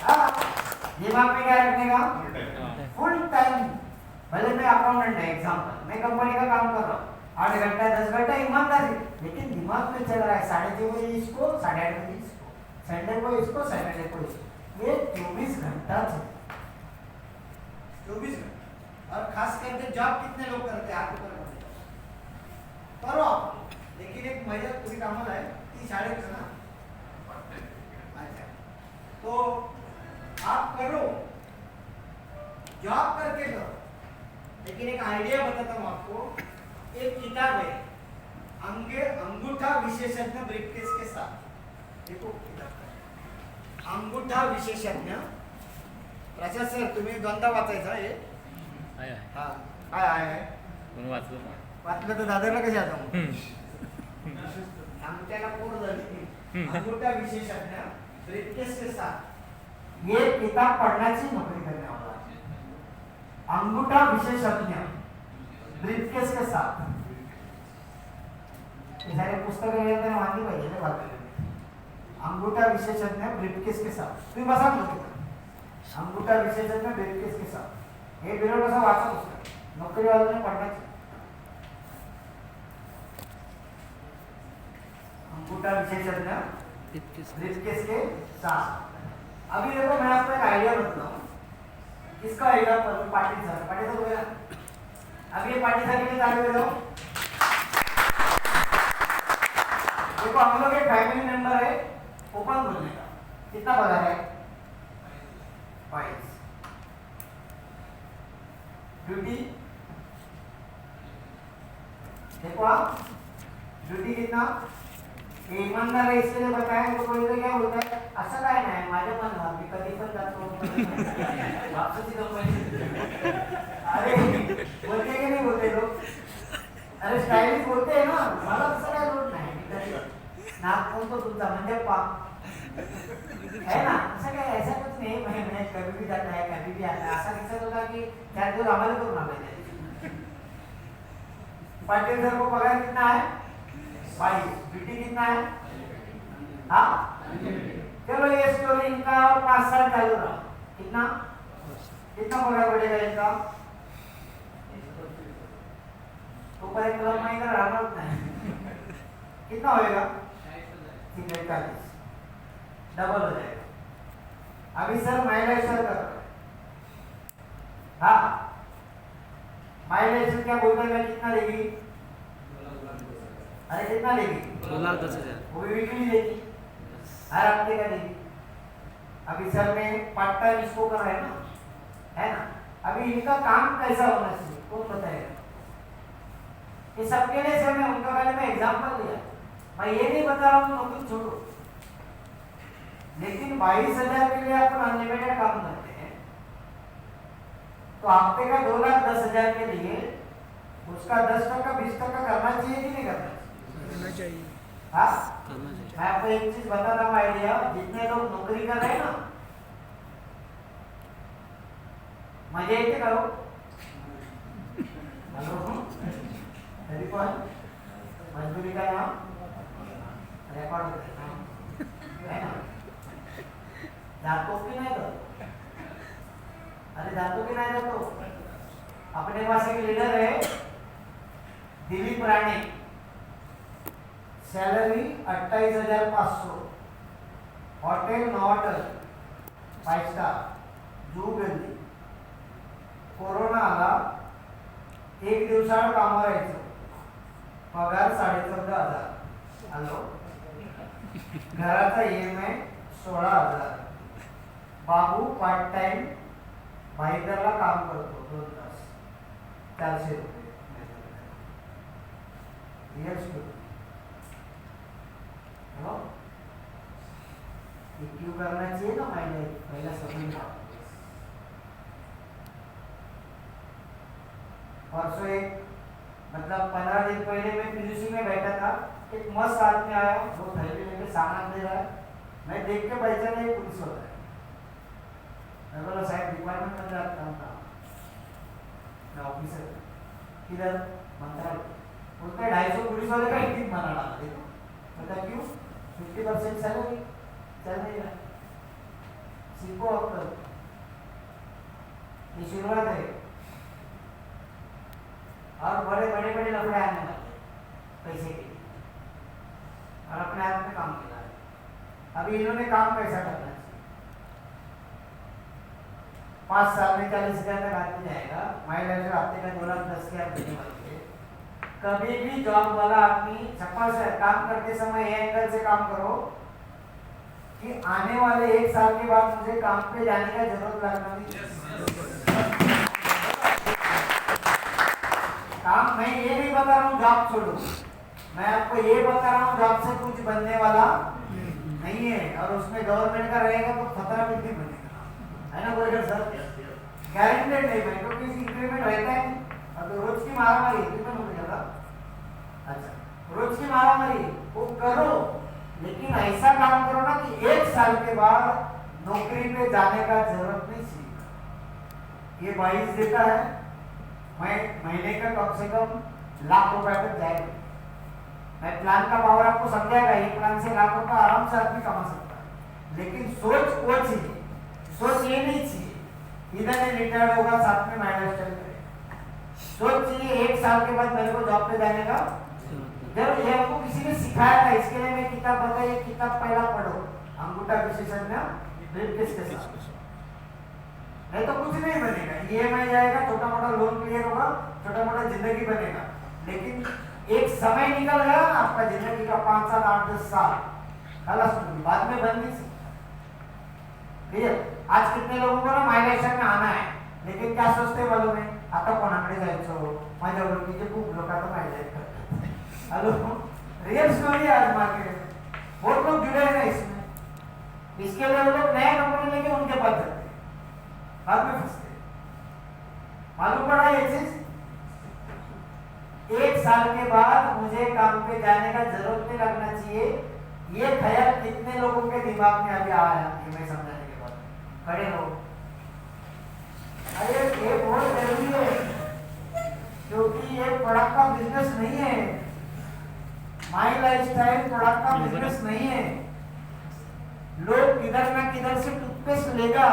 हाँ, दिमाग में क्या रखने का? Full time. भले मैं अकाउंटेंट है, एग्जाम्पल मैं कंपनी का काम कर रहा हूँ 8 घंटा 10 घंटा ईमानदारी, लेकिन दिमाग में चल रहा है 6:30 बजे इसको, 8:30 बजे इसको, संडे को इसको, सैटरडे को इसको। ये 24 घंटा चले, 24 घंटा। और खास करके जॉब कितने लोग करते हैं? आपको करो आप, लेकिन एक मजा तुम्ही कामाला आहे ती शाळेत ना। अच्छा, तो आप करो, जॉब करके करो, लेकिन एक आइडिया बताता हूँ आपको। एक किताब है अंगूठा विशेषज्ञ ब्रीफकेस के साथ, देखो किताब अंगूठा विशेषज्ञ। प्रशांत सर तुम्ही दोनदा वाचायचा हे? आहे हा, काय आहे? कोण वाचलं ना? वाचलं तर दादाला कसे आता अंगूठ्याला कोड झाली। अंगूठा विशेषज्ञ ब्रीफकेस के साथ, ये किताब पढ़ने नौकरी करने वाला अंगूठा विशेषज्ञ ब्रीफकेस के साथ। सारे पुस्तक वाचली पाहिजे ना बाकी। अंगूठा विशेषज्ञ ब्रीफकेस के साथ तुम्ही बसा ना, अंगूठा विशेषज्ञ ब्रीफकेस के साथ हे बिरो कसा वाचा पुस्तक, नौकरी वालों पढ़ना। अंगूठा विशेषज्ञ ब्रीफकेस के साथ। अभी देखो मैं आपको एक आइडिया बताता हूँ, किसका idea? Patil sir, Patil sir बोला। अभी ये पाटिल सर के लिए ताली बजाओ। देखो हम लोग एक फैमिली मेंबर है, ओपन बोलने का कितना पगार है? 22। ड्यूटी देखो आप, ड्यूटी कितना? ईमानदार है, इसके लिए बताया तो कोई तो क्या बोलता है असं काय नाही, माझ्या मन मी कधी पण जातो वापसी कंपनी। अरे बोलते की नहीं बोलते लोग? अरे स्टाइलिश बोलते हैं ना, मला तसं काय लोट नाही, नाक तो तुमचा म्हणजे है ना, असं काय ऐसा कुछ नहीं। मैं कभी भी जाता है कभी भी आता है, ऐसा कैसा होगा कि 4 दिवस आम्हाला करून आले। पाटिल सर को पगार कितना है? 22। ड्यूटी कितना है? हाँ, चलो ये स्टोरी इनका और 5 साल चालू रहा, कितना कितना पगार बढ़ेगा इनका? तो पर एक क्लब में इधर रहना होता है कितना होएगा 340 डबल हो जाएगा। अभी सर माइलेज सर कर रहे हैं। हाँ माइलेज क्या बोलते हैं कितना देगी? अरे कितना देगी? 2,10,000 वो भी वीकली देगी, हर हफ्ते का देगी। अभी सर में पार्ट टाइम इसको कर रहे हैं ना, है ना? अभी इनका काम कैसा होना चाहिए कौन बताएगा? ये सबके लिए सर मैं उनका पहले मैं एग्जाम्पल दिया, मैं ये नहीं बता रहा हूँ नौकरी छोड़ो, लेकिन 22,000 के लिए अपन अनलिमिटेड काम करते हैं तो हफ्ते का 2,10,000 के लिए उसका 10% 20% करना चाहिए कि नहीं करना चाहिए? हाँ मैं आपको एक चीज बताता हूँ आइडिया, जितने लोग नौकरी कर रहे हैं ना मजे इतने करो। टेलीफोन मजदूरी का नाम रिकॉर्ड है ना, जातो की नहीं तो अरे जातो की नहीं तो अपने पास एक लीडर है दिलीप राणे, सैलरी 28,500, हॉटेल नॉटल 5 स्टार जू गल्ली। कोरोना आला एक दिवसाआड कामावर यायचं, पगार 14,500, हॅलो घराचा EMI 16,000, बाबू पार्ट टाइम भाईदरला काम करतो 2 तास 400 रुपये। हेलो ये क्यों करना चाहिए ना पहला सपन का। परसों एक मतलब 15 दिन पहले मैं पीयूसी में बैठा था, एक मस्त आदमी आया, वो थैली लेके सामान दे रहा है, मैं देख के पहचाना ये पुलिस होता है। मैं बोला साहब डिपार्टमेंट में जाता था, मैं ऑफिसर किधर मंत्रालय, उसने 250 पुलिस वाले का एक दिन बना डाला। देखो बता क्यों? 50% सैलरी चल नहीं रहा, सीखो अब तक, ये शुरुआत है और बड़े बड़े बड़े लफड़े आने वाले पैसे के लिए और अपने हाथ में काम मिला है। अभी इन्होंने काम कैसा करना चाहिए? 5 साल में 40,000 तक आदमी जाएगा, माइलेज हफ्ते का 2,10,000 देने वाली है। कभी भी जॉब वाला आदमी छप्पा से काम करते समय ये एंगल से काम करो कि आने वाले 1 साल के बाद मुझे काम पे जाने का जरूरत लगना नहीं। काम मैं ये नहीं बता रहा हूँ जॉब छोड़ो, मैं आपको ये बता रहा हूँ जॉब से कुछ बनने वाला नहीं है, और उसमें गवर्नमेंट का रहेगा तो खतरा भी नहीं बनेगा, है ना बोलेगा सर? गारंटेड नहीं है क्योंकि इंक्रीमेंट रहता है नहीं, और तो रोज की मारामारी कितना हो जाएगा। अच्छा रोज की मारामारी वो करो, लेकिन ऐसा काम करो ना कि 1 साल के बाद नौकरी पे जाने का जरूरत नहीं चाहिए। ये 22 देता है, मैं महीने का कम से कम ₹1,00,000 तक जाएगा। मैं प्लान का पावर आपको समझाएगा, ये प्लान से ₹1,00,000 आराम से आदमी कमा सकता है, लेकिन सोच वो चाहिए, सोच ये नहीं चाहिए इधर ही रिटायर्ड होगा साथ में माइलेज चल करेगा, सोच चाहिए 1 साल के बाद मेरे को जॉब पे जाने का। जब ये आपको किसी ने सिखाया था, इसके लिए मैं किताब बताई, ये किताब पहला पढ़ो, अंगूठा विशेषज्ञ ब्रीफकेस के साथ, नहीं तो कुछ नहीं बनेगा। EMI जाएगा, छोटा मोटा लोन क्लियर होगा, छोटा मोटा जिंदगी बनेगा, लेकिन एक समय निकल गया ना आपका जिंदगी का 5 साल 8-10 साल खलास, बाद में बन नहीं सकता। क्लियर? आज कितने लोगों को ना माइग्रेशन में आना है, लेकिन क्या सोचते मालूम है? आता कोणाकडे जायचो, माझ्या ओळखीचे खूप लोक आता माइग्रेट करतात। हेलो रियल स्टोरी है आज मार्केट में, बहुत लोग जुड़े हैं इसमें, इसके लिए वो लोग नया कंपनी लेके उनके पास जाते हैं, बाद में फंसते। मालूम पड़ा ये चीज? 1 साल के बाद मुझे काम पे जाने का जरूरत नहीं लगना चाहिए, ये ख्याल कितने लोगों के दिमाग में अभी आया ये मैं समझाने के बाद? खड़े लोग, अरे ये बहुत जरूरी है, क्योंकि ये प्रोडक्ट का बिजनेस नहीं है, माई लाइफस्टाइल प्रोडक्ट का बिजनेस नहीं है। लोग किधर ना किधर से टूथपेस्ट लेगा,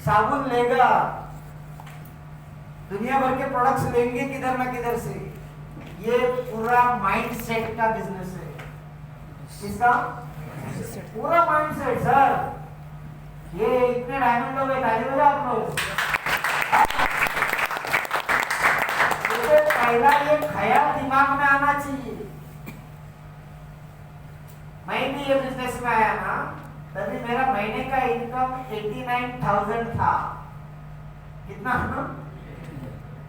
साबुन लेगा, दुनिया भर के प्रोडक्ट्स लेंगे किधर ना किधर से, ये पूरा माइंडसेट का बिजनेस है। किसका? पूरा माइंडसेट सर। ये इतने डायमंड लोग ताली बजाओ आप लोग। तो पहला ये ख्याल दिमाग में आना चाहिए। मैं भी ये बिजनेस में आया ना, तभी मेरा महीने का इनकम 89,000 था। कितना?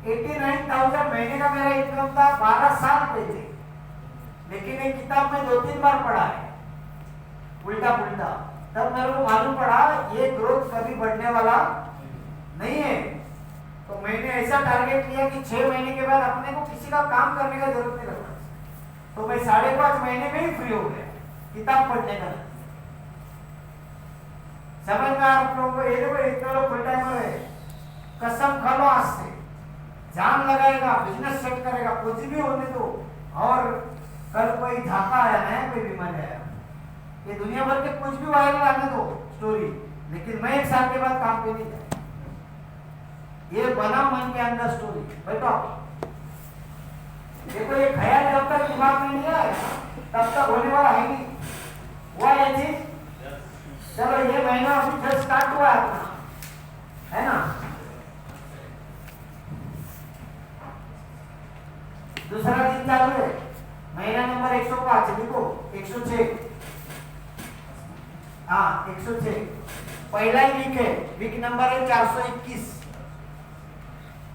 89,000 महीने का मेरा इनकम था 12 साल पहले। लेकिन एक किताब में 2-3 बार पढ़ा है उल्टा पुल्टा, तब मेरे को मालूम पड़ा ये ग्रोथ कभी बढ़ने वाला नहीं है। तो मैंने ऐसा टारगेट लिया कि 6 महीने के बाद अपने को किसी का काम करने का जरूरत नहीं लगता। तो मैं 5.5 महीने में ही फ्री हो गया किताब पढ़ने का। समझ में आप लोगों को? ये देखो इतने लोग फुल टाइमर है, कसम खा लो आज से जान लगाएगा, बिजनेस सेट करेगा, कुछ भी होने दो। और कल कोई झाका आया नया, कोई बीमारी आया, ये दुनिया भर के कुछ भी वायरल आने दो स्टोरी, लेकिन मैं 1 साल के बाद काम पे नहीं जाए। ये बना मन के अंदर स्टोरी। बैठो देखो, ये ख्याल जब तक दिमाग में नहीं आया तब तक होने वाला है नहीं। हुआ ये चीज? चलो ये महीना अभी जस्ट स्टार्ट हुआ है अपना, है ना? दूसरा दिन चालू है, महीना नंबर 105 लिखो, 106। हाँ 106 पहला ही वीक है, वीक नंबर है 421।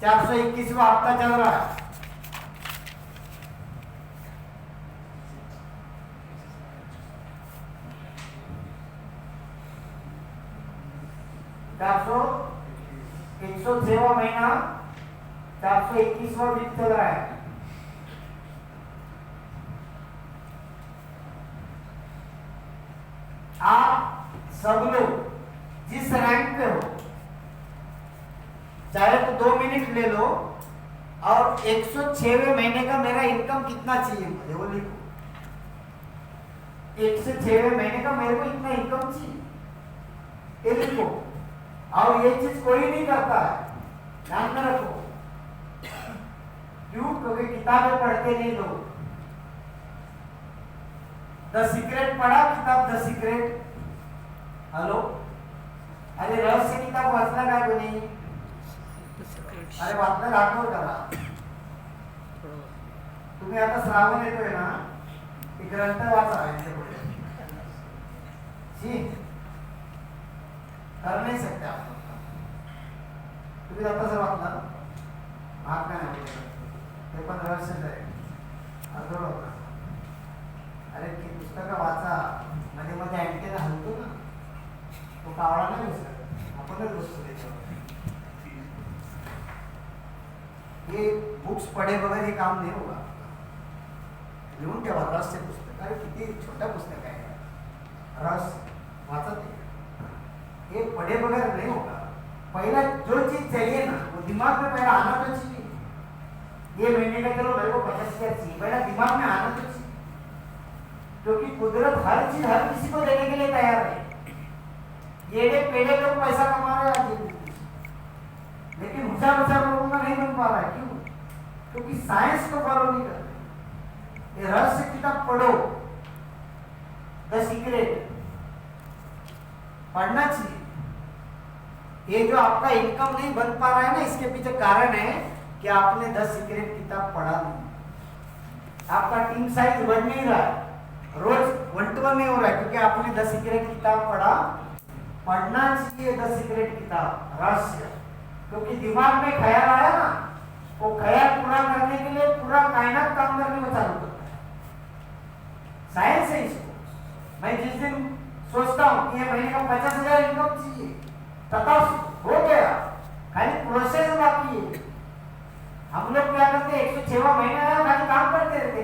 421वां हफ्ता चल रहा है। चारसौ 106वां महीना 421वां वीक चल रहा है। आप सब लोग जिस रैंक पे हो, चाहे तो 2 मिनट ले लो और 106वें महीने का मेरा इनकम कितना चाहिए मुझे वो लिखो। 106वें महीने का मेरे को इतना इनकम चाहिए, ये लिखो। और ये चीज कोई नहीं करता है, ध्यान में रखो। क्यों? क्योंकि किताबें पढ़ते नहीं लोग। द सीक्रेट पढ़ा किताब? The secret? हेलो, अरे रहस्य किताब वाचला काय कोणी? अरे वाचलं दाखव करा तुम्ही। आता श्रावण येतोय ना, ते ग्रंथ वाचा यांच्या पुढे। कर नहीं सकते आप तुम्ही आता जर वाचला महात्मा नाही ते पण रहस्य आहे अजून होता। अरे ती पुस्तकं वाचा, मध्ये मध्ये अँटेना हलतो ना, तो कावळा नाही बसत, आपणच बसतो त्याच्यावर। ये बुक्स पढ़े बगैर ये काम नहीं होगा। लिहून ठेवा रहस्य पुस्तक। अरे किती छोटा पुस्तक आहे, रहस्य वाचा ते। ये पढ़े बगैर नहीं होगा। पहला जो चीज चाहिए ना वो दिमाग में पहला आना तो चाहिए। ये महीने का चलो मेरे को 50,000 चाहिए, पहला दिमाग में आना तो चाहिए। क्योंकि कुदरत हर चीज हर किसी को देने के लिए तैयार है। ये पेड़े लोग पैसा कमा रहे हैं, लेकिन होशियार लोगों का नहीं बन पा रहा है। क्यों? क्योंकि साइंस को फॉलो नहीं करते। ये रहस्य किताब पढ़ो, द सीक्रेट पढ़ना चाहिए। ये जो आपका इनकम नहीं बन पा रहा है ना, इसके पीछे कारण है कि आपने 10 सीक्रेट किताब पढ़ा नहीं। आपका टीम साइज बढ़ नहीं रहा है, रोज 1-to-1 नहीं हो रहा है, क्योंकि आपने 10 सीक्रेट किताब पढ़ा। पढ़ना चाहिए 10 सीक्रेट किताब, रहस्य। क्योंकि दिमाग में ख्याल आया ना, वो ख्याल पूरा करने के लिए पूरा कायनात काम करने को चालू करता है। साइंस है इसको। मैं जिस दिन सोचता हूँ कि ये महीने का 50,000 इनकम चाहिए, तथा हो गया, खाली प्रोसेस बाकी है। हम लोग क्या करते हैं, 106वां महीना आया, खाली काम करते रहते,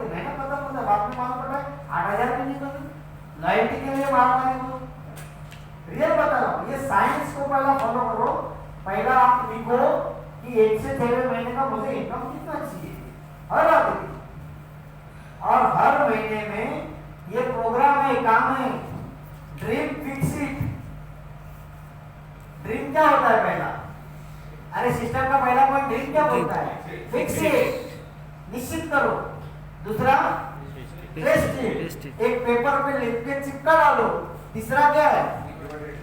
महीना खत्म होता है, बाद में मालूम पड़ता है 8,000 भी नहीं बने। लॉयल्टी के लिए मारना नहीं हो। रियल बता रहा हूँ, ये साइंस को पहला फॉलो करो। पहला आप लिखो कि 106वें महीने का मुझे इनकम कितना चाहिए हर आदमी, और हर महीने में ये प्रोग्राम है, काम है। Dream fix it. ड्रीम क्या होता है पहला? अरे सिस्टम का पहला पॉइंट ड्रीम क्या बोलता है? Fix it. निश्चित करो। दूसरा Prestige. प्रेस्टीज, एक पेपर पे लिख के चिपका डालो। तीसरा क्या है?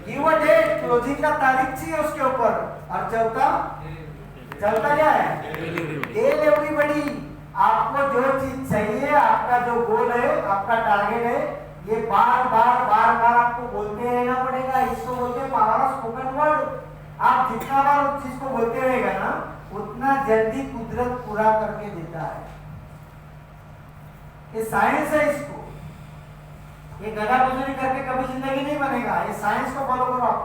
गिव अ डेट, क्लोजिंग का तारीख चाहिए उसके ऊपर। और चौथा क्या है? टेल एवरीबॉडी, आपको जो चीज चाहिए, आपका जो गोल है, आपका टारगेट है, ये बार बार आपको बोलते रहना पड़ेगा। इसको बोलते हैं पावर ऑफ स्पोकन वर्ड। आप जितना बार उस चीज को बोलते रहेगा ना, उतना जल्दी कुदरत पूरा करके देता है। ये साइंस है। इसको ये गधा मजदूरी करके कभी जिंदगी नहीं बनेगा। ये साइंस को फॉलो करो आप।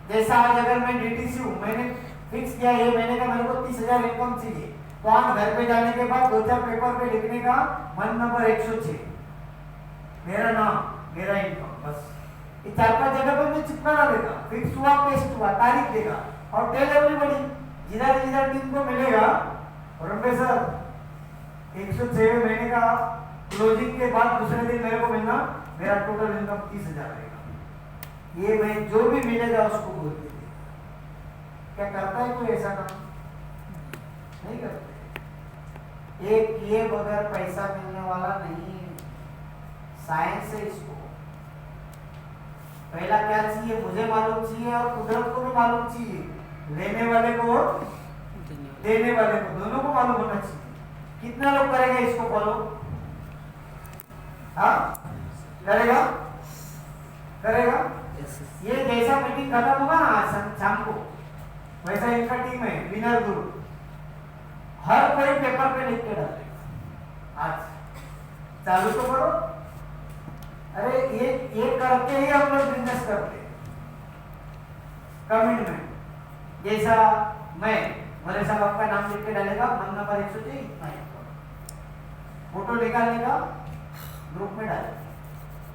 जैसा आज अगर मैं डीटीसी हूं, मैंने फिक्स किया ये महीने का मेरे को 30,000 इनकम चाहिए, तो आज घर पे जाने के बाद 2-4 पेपर पे लिखने का मन नंबर 106, मेरा नाम, मेरा इनकम, बस ये 4-5 जगह पर मैं चिपका डालेगा। फिक्स हुआ, पेस्ट हुआ, तारीख देगा और टेल एवरीबॉडी। जिधर टीम को मिलेगा, प्रोफेसर 106वें महीने का क्लोजिंग के बाद दूसरे दिन मेरे को मिलना, मेरा टोटल इनकम 30,000 रहेगा। ये मैं जो भी मिलेगा उसको बोल देते। क्या करता है कोई ऐसा काम? नहीं करते। एक किए बगैर पैसा मिलने वाला नहीं है। साइंस है। इसको पहला क्या चाहिए? मुझे मालूम चाहिए और कुदरत को भी मालूम चाहिए। लेने वाले को और देने वाले को, दोनों को मालूम होना चाहिए। कितना लोग करेंगे इसको फॉलो? हाँ, करेगा? ये जैसा मीटिंग खत्म होगा ना शाम को, वैसा इनका टीम है विनर ग्रुप, हर कोई पेपर पे लिख के डालेगा। आज चालू तो करो। अरे ये करके ही हम लोग बिजनेस करते। कमिटमेंट जैसा मैं मेरे साहब आपका नाम लिख के डालेगा, मन नंबर 103, इतना फोटो निकालने का ग्रुप में डालेगा।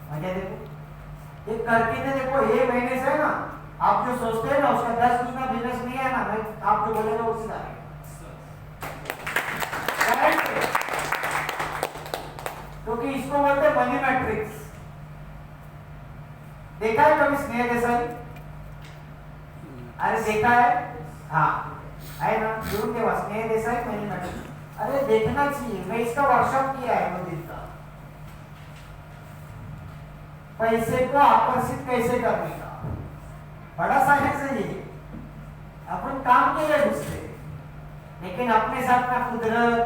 मजा देखो, ये करके तो देखो। ये महीने से ना आप जो सोचते हैं ना, उसका 10 गुना बिजनेस नहीं है ना, मैं आप जो बोलेगा उसी का है। क्योंकि इसको बोलते हैं मनी मैट्रिक्स। देखा है कभी स्नेह देसाई? अरे देखा है? हाँ है ना, जरूर के पास स्नेह देसाई मनी मैट्रिक्स। अरे देखना चाहिए। मैं इसका वर्कशॉप किया है 2 दिन का। पैसे को आकर्षित कैसे करने का बड़ा साइंस है ये। अपन काम के लिए घुसते, लेकिन अपने साथ ना कुदरत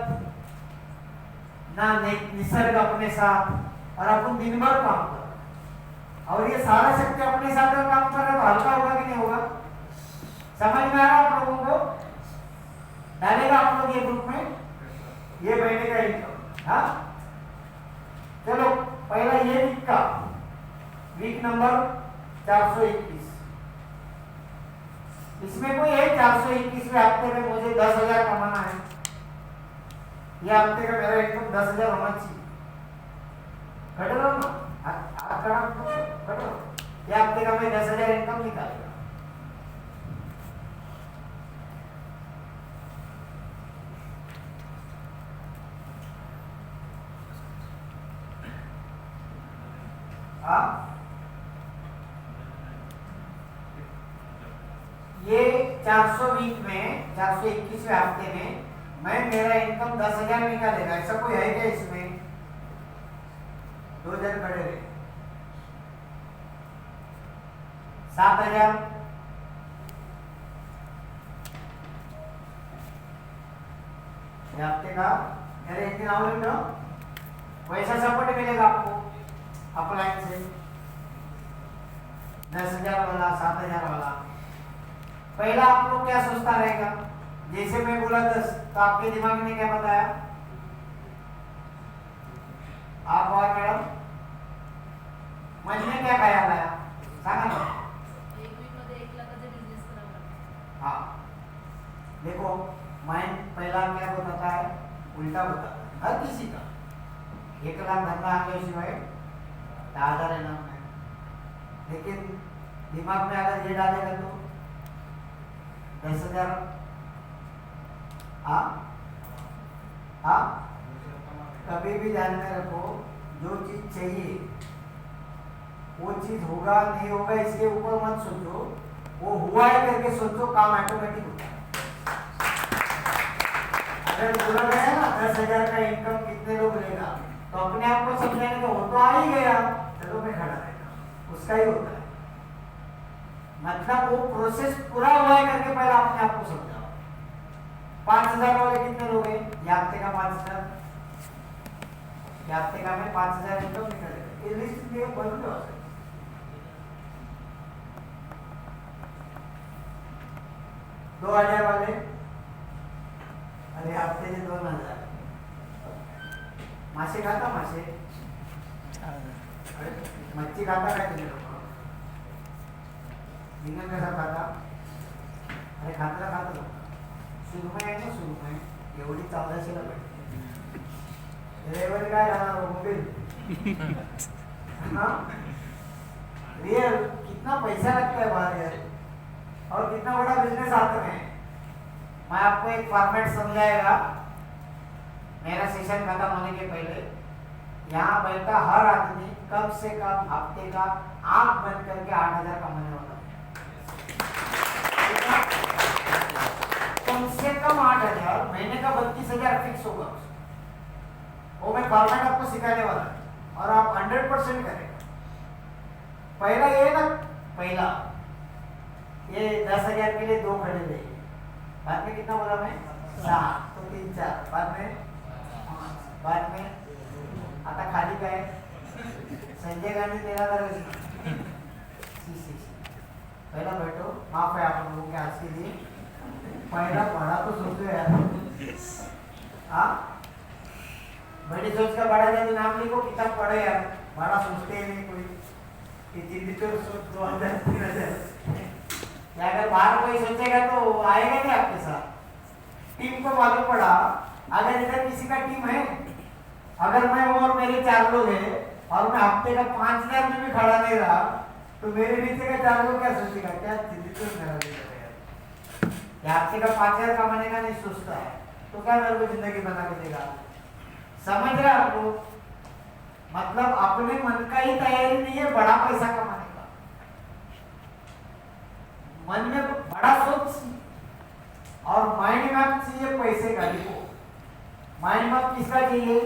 ना निसर्ग अपने साथ, और अपन दिन भर काम कर, और ये सारा शक्ति अपने साथ अगर काम कर रहा है तो हल्का होगा कि नहीं होगा? समझ में आ रहा है आप लोगों को? डालेगा आप लोग ये ग्रुप में ये महीने का इनकम। हाँ चलो, पहला ये वीक का, वीक नंबर 421। इसमें कोई है 421वें हफ्ते में मुझे 10,000 कमाना है। ये हफ्ते का मेरा इनकम 10,000 होना चाहिए। घट रहा हूँ ना, घट रहा। ये हफ्ते का मैं 10,000 इनकम निकालेगा। ये 420 में 421वें हफ्ते में मैं मेरा इनकम 10,000 निकालेगा। ऐसा कोई है क्या इसमें? 2 जन खड़े रहे। 7,000, ये हफ्ते का मेरे एक दिन आओ लिखो, वैसा सपोर्ट मिलेगा आपको अपलाइन से। 10,000 वाला, 7,000 वाला। पहला आप लोग क्या सोचता रहेगा? जैसे मैं बोला 10, तो आपके दिमाग ने क्या बताया? आप और मैडम मन में क्या ख्याल आया? सांगा ना। एक वीक मध्ये 1 लाखाचा बिझनेस करावा। हाँ देखो, माइंड पहला क्या बताता है? उल्टा बताता है हर किसी का। 1 लाख धंधा आने शिवाय 10,000 इनाम है। लेकिन दिमाग में अगर ये डालेगा तो 10,000। कभी भी ध्यान में रखो, जो चीज चाहिए वो चीज होगा नहीं होगा इसके ऊपर मत सोचो, वो हुआ है करके सोचो। काम ऑटोमेटिक होता है। अगर बोला गया है ना 10,000 का इनकम कितने लोग लेगा, तो अपने आप को समझाने का वो तो आ ही गया, चलो मैं खड़ा रहेगा, उसका ही होता है। मतलब वो प्रोसेस पूरा हुआ है करके पहले अपने आप को समझाओ। 5,000 वाले कितने लोग हैं, ये हफ्ते का 5,000, ये हफ्ते का में 5,000 इनकम निकलेगा, ये लिस्ट लिए बंद हो सकती। 2,000 वाले, अरे हफ्ते के 2,000, मासे खाता, मासे मच्छी खाता काय तुम्ही लोक, रिंगण कसा खाता, अरे खातला खातो, सुरमई आहे ना, सुरमई एवढी 1400 ला भेटते, रविवारी काय राहणार मोबाईल, रियल कितना पैसा लगता है बाहर यार, और कितना बड़ा बिजनेस हाथ में है। मैं आपको एक फॉर्मेट समझाएगा, मेरा सेशन खत्म होने के पहले यहाँ बैठा हर आदमी कम से कम हफ्ते का आंख बंद करके 8,000 कमाने वाला है। कम से कम 8,000, महीने का 32,000 फिक्स होगा, वो मैं फॉर्मेट आपको सिखाने वाला है और आप 100% करेंगे। पहला ये ना, पहला ये 10,000 के लिए 2 खड़े रहेंगे, बाद में कितना बोला मैं, 7, तो 3 4, बाद में 5, बाद में आता खाली काय, संजय गांधी 13,000, पहला बैठो, माफ है आप लोगों के आज के लिए, पहला बड़ा तो सोचो यार, हाँ बड़ी सोच का बड़ा जाए नाम लिखो, किताब पढ़े यार, बड़ा सोचते ही नहीं कोई, जिंदगी तो सोच 2,000 3,000, या अगर बाहर कोई सोचेगा तो आएगा नहीं आपके साथ। टीम को मालूम पड़ा, अगर इधर किसी का टीम है, अगर मैं और मेरे 4 लोग हैं और मैं हफ्ते का 5,000 में भी खड़ा नहीं रहा, तो मेरे नीचे का 4 लोग क्या सोचेगा, क्या जिंदगी तो मेरा यार, हफ्ते का 5,000 कमाने का नहीं सोचता है, तो क्या मेरे को जिंदगी बना के देगा। समझ रहे आप लोग, मतलब अपने मन का ही तैयारी नहीं है बड़ा पैसा कमाने का, मन में बड़ा सोच और माइंड मैप चाहिए पैसे का। देखो माइंड मैप किसका चाहिए,